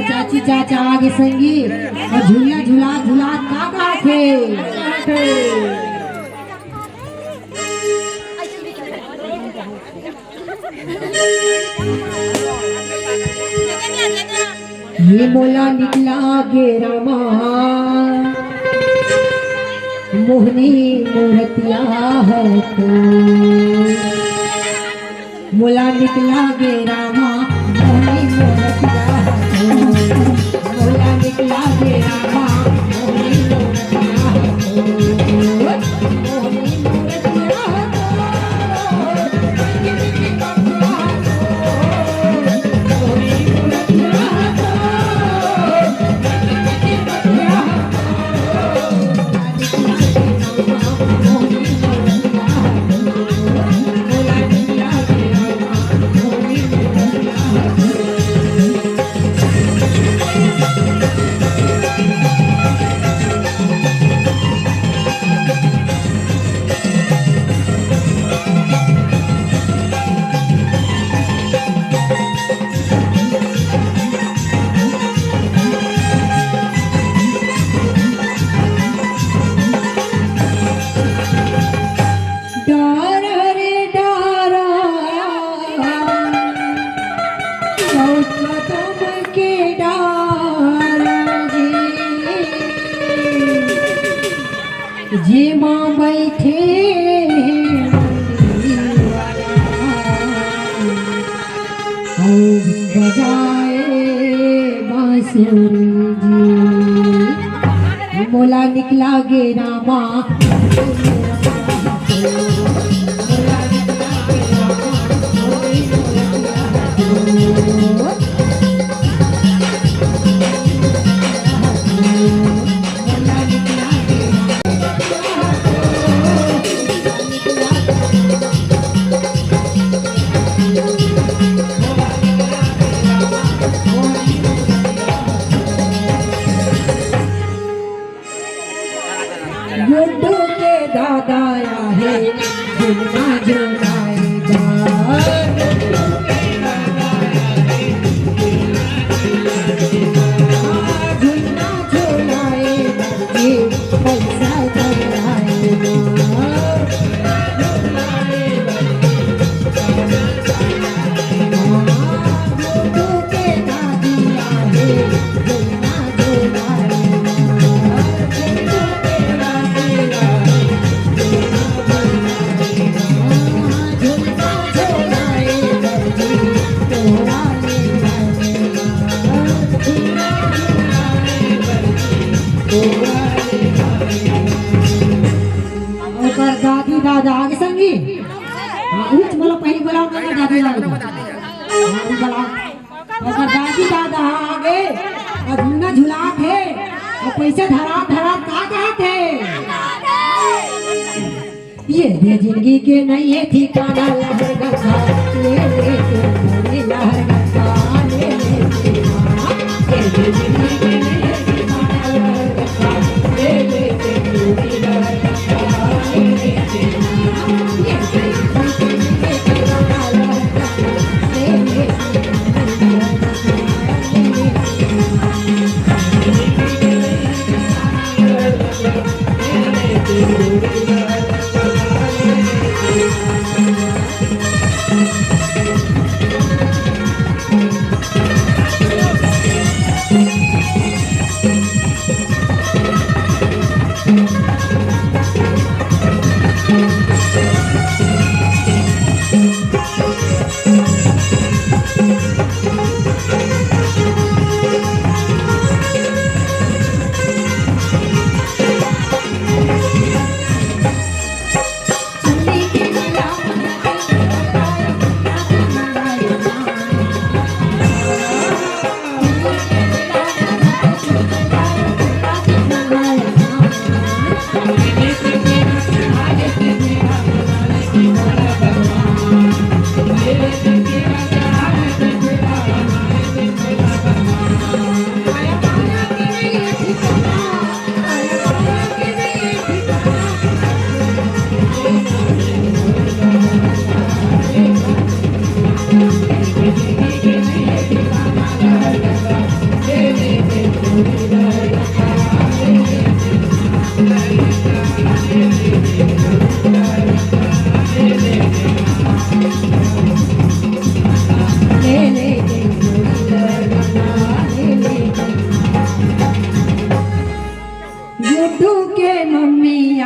चाची चाचा आगे संगी और झूला झूला झूला का थे ये मोला निकला गे रामा मोहनी मूर्तिया है तो मोला निकला गे रामा मोहनी मूर्तिया है तो मोला निकला गे रामा मोहनी मूर्तिया है तो मोहनी मूर्तिया है जे माँ बैठे और बजाए बांसुरी जी मोला निकला गे रामा गुड्डू के दादा आया है झूलना झूलाएगा झूलना झूलाएगा ये पैसा कराएगा गुड्डू के दादी आए झूलना झूलाएगा दादी दादा आगे संगी उच बोलो पहले बोलाओ ना दादी दादा बोलाओ और दादी दादा आगे और झूलना झूला थे और पैसे धरा धरा का कहते ये दे जिंदगी के नहीं है ठिकाना लहर गंगा ले ले के लहर गंगा ले ले के ये दे जिंदगी के नहीं है ठिकाना लहर गंगा ले ले के लहर गंगा ले ले के ये दे जिंदगी के ठिकाना लहर गंगा ले ले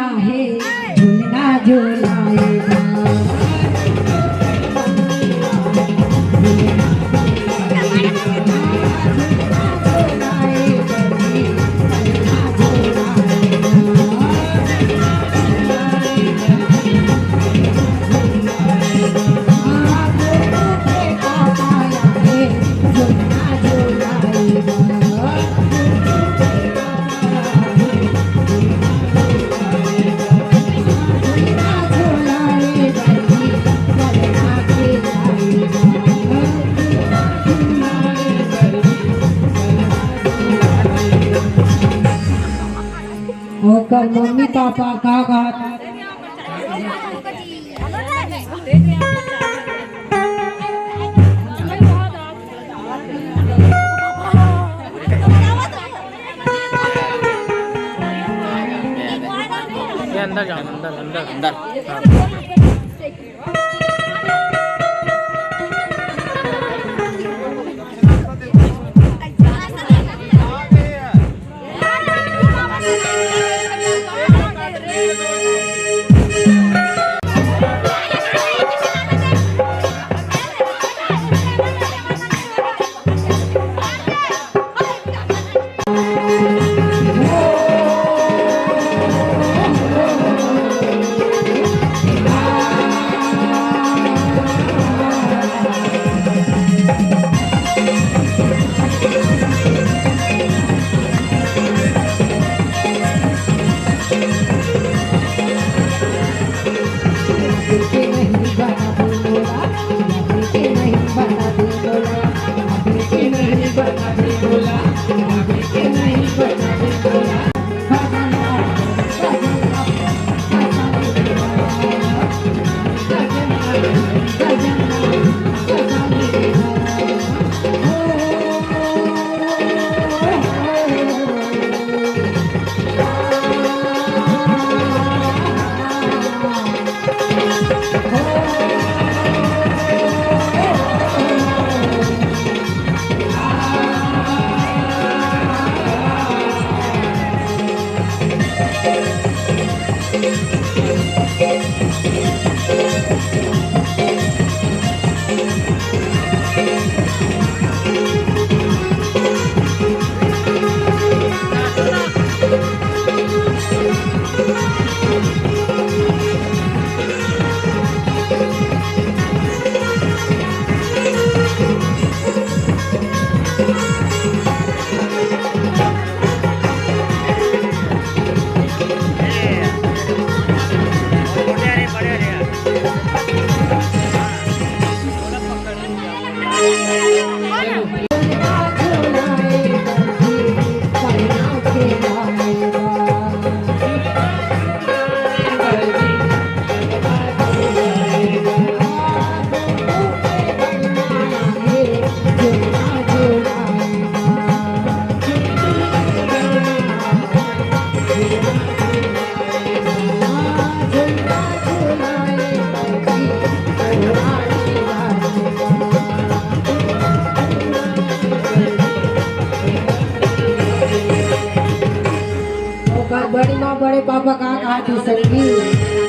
आहे झुलना झुलाएगा ओकर मम्मी पापा का कहता ये अंदर जाओ अंदर अंदर अंदर बड़ी माँ बड़े पापा का कहा थी संगीत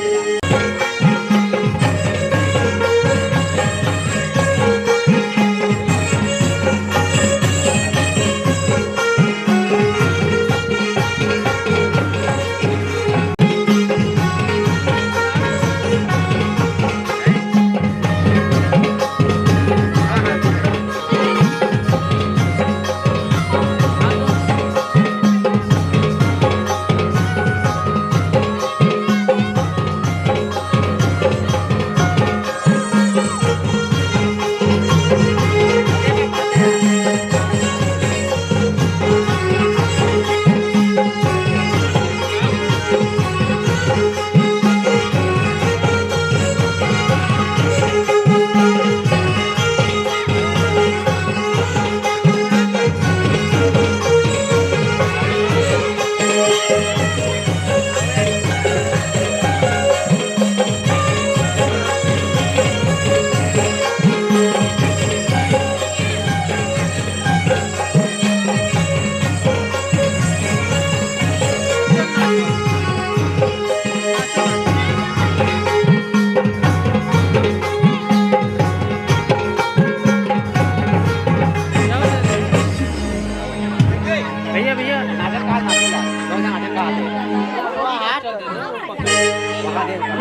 भैया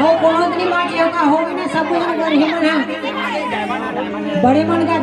वो बहुत नहीं बात होगा हो गए ना सब जन कर ही मन है बड़े मन का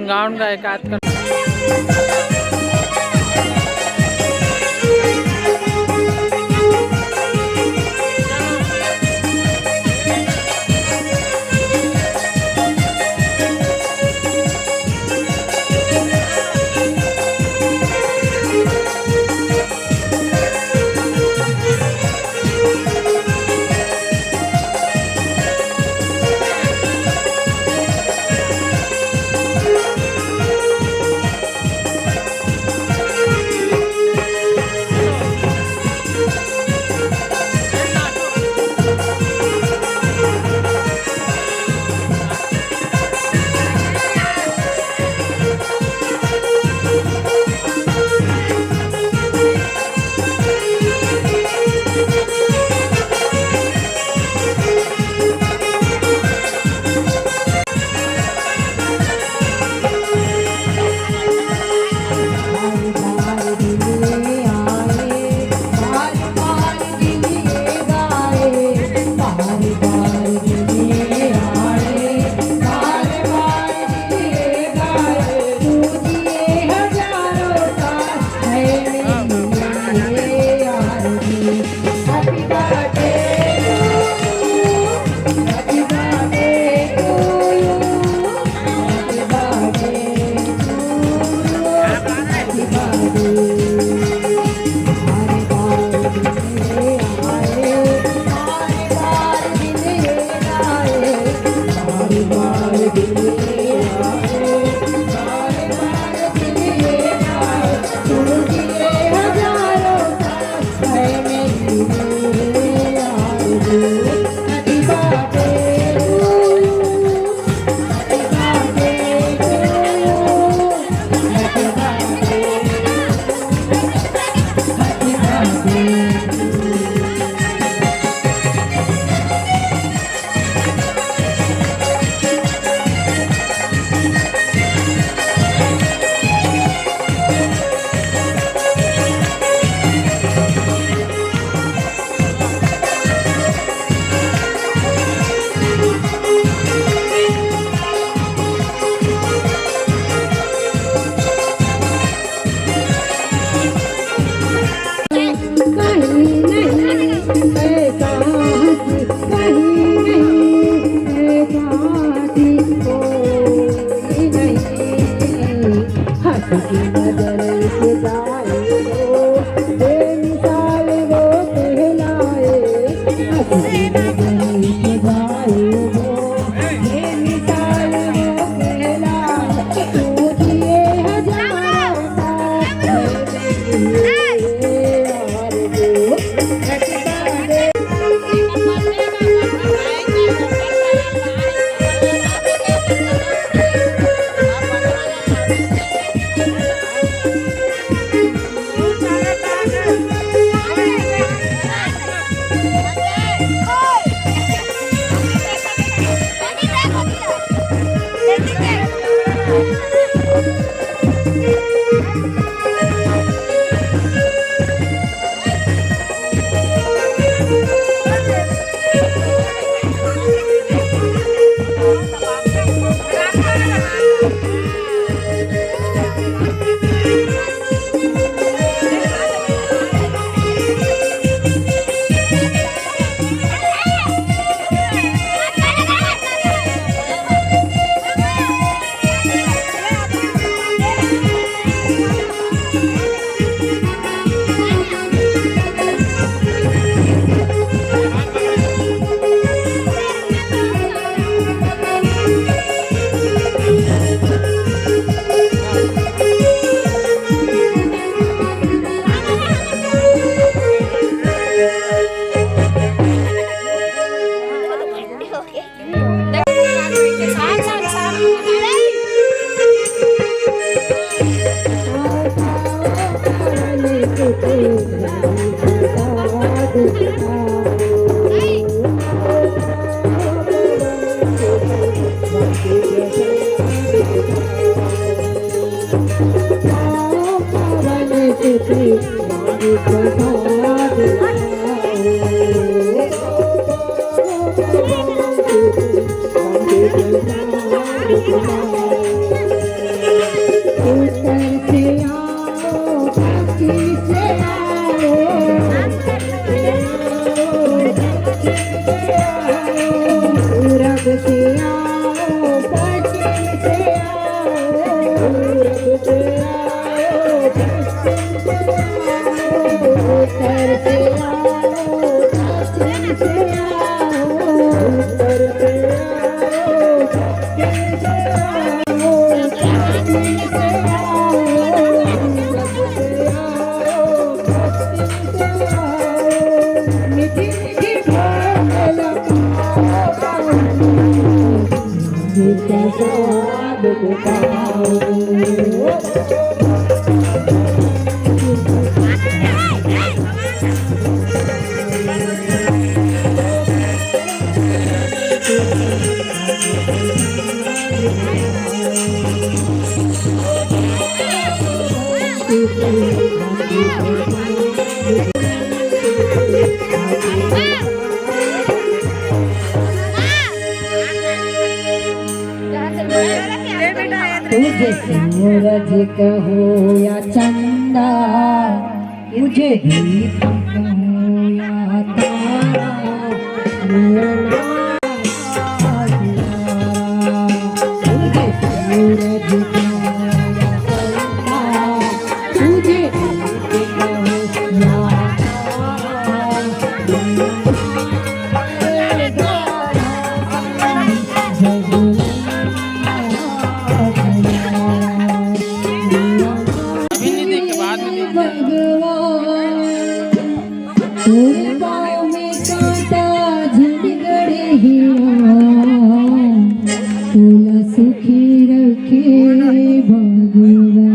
गाउन का एक आध तुझे सूरज कहो या चंदा, मुझे दीप कहो या तारा, मेरा नाम तुझे सूरज कहो या चंदा, तुझे दीप कहो या तारा, तेरे पाँव में कांटा झंगड़े हीरा, तोला सुखी रखे भगवान।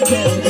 Jai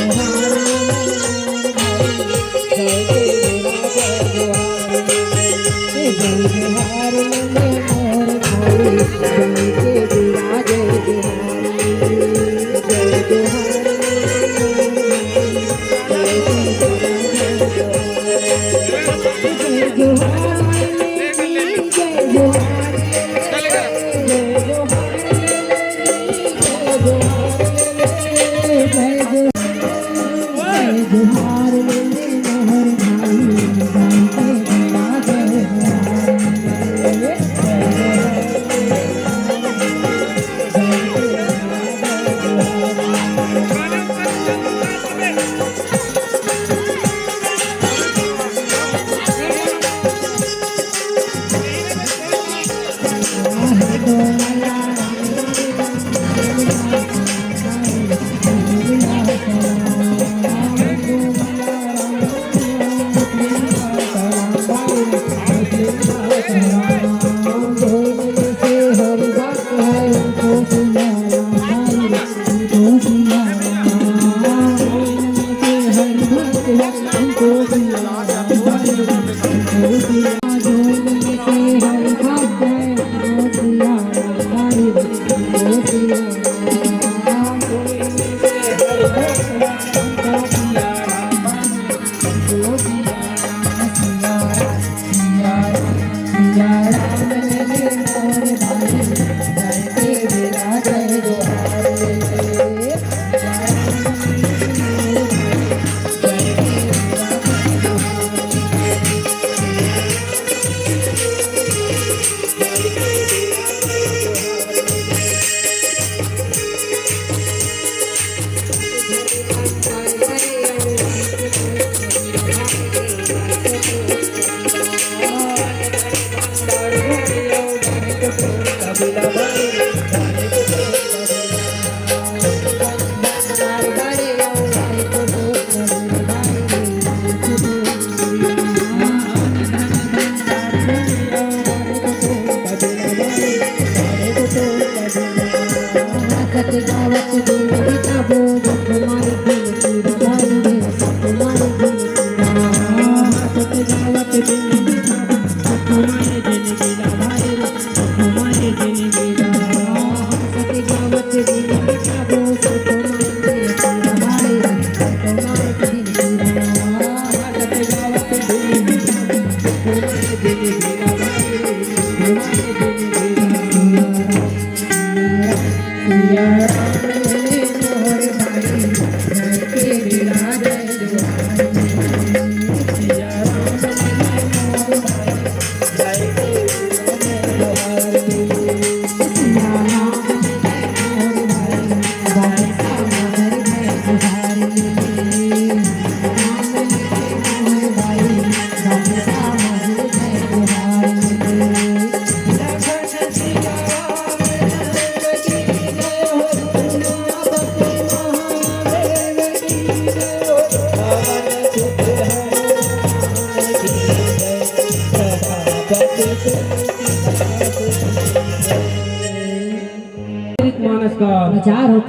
मानस का प्रचार हो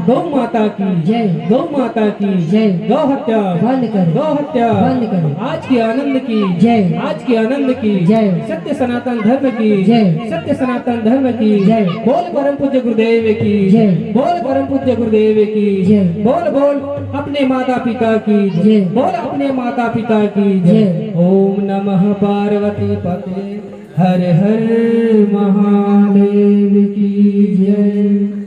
गौ माता की जय। गौ माता की जय। गौ हत्या बंद करो। गौ हत्या बंद करो। आज के आनंद की जय। आज के आनंद की जय। सत्य सनातन धर्म की जय। सत्य सनातन धर्म की जय। बोल परम पूज्य गुरुदेव की जय। बोल परम पूज्य गुरुदेव की जय। बोल बोल अपने माता पिता की जय। बोल अपने माता पिता की जय। ओम नमः पार्वती पते हर हर महादेव की जय।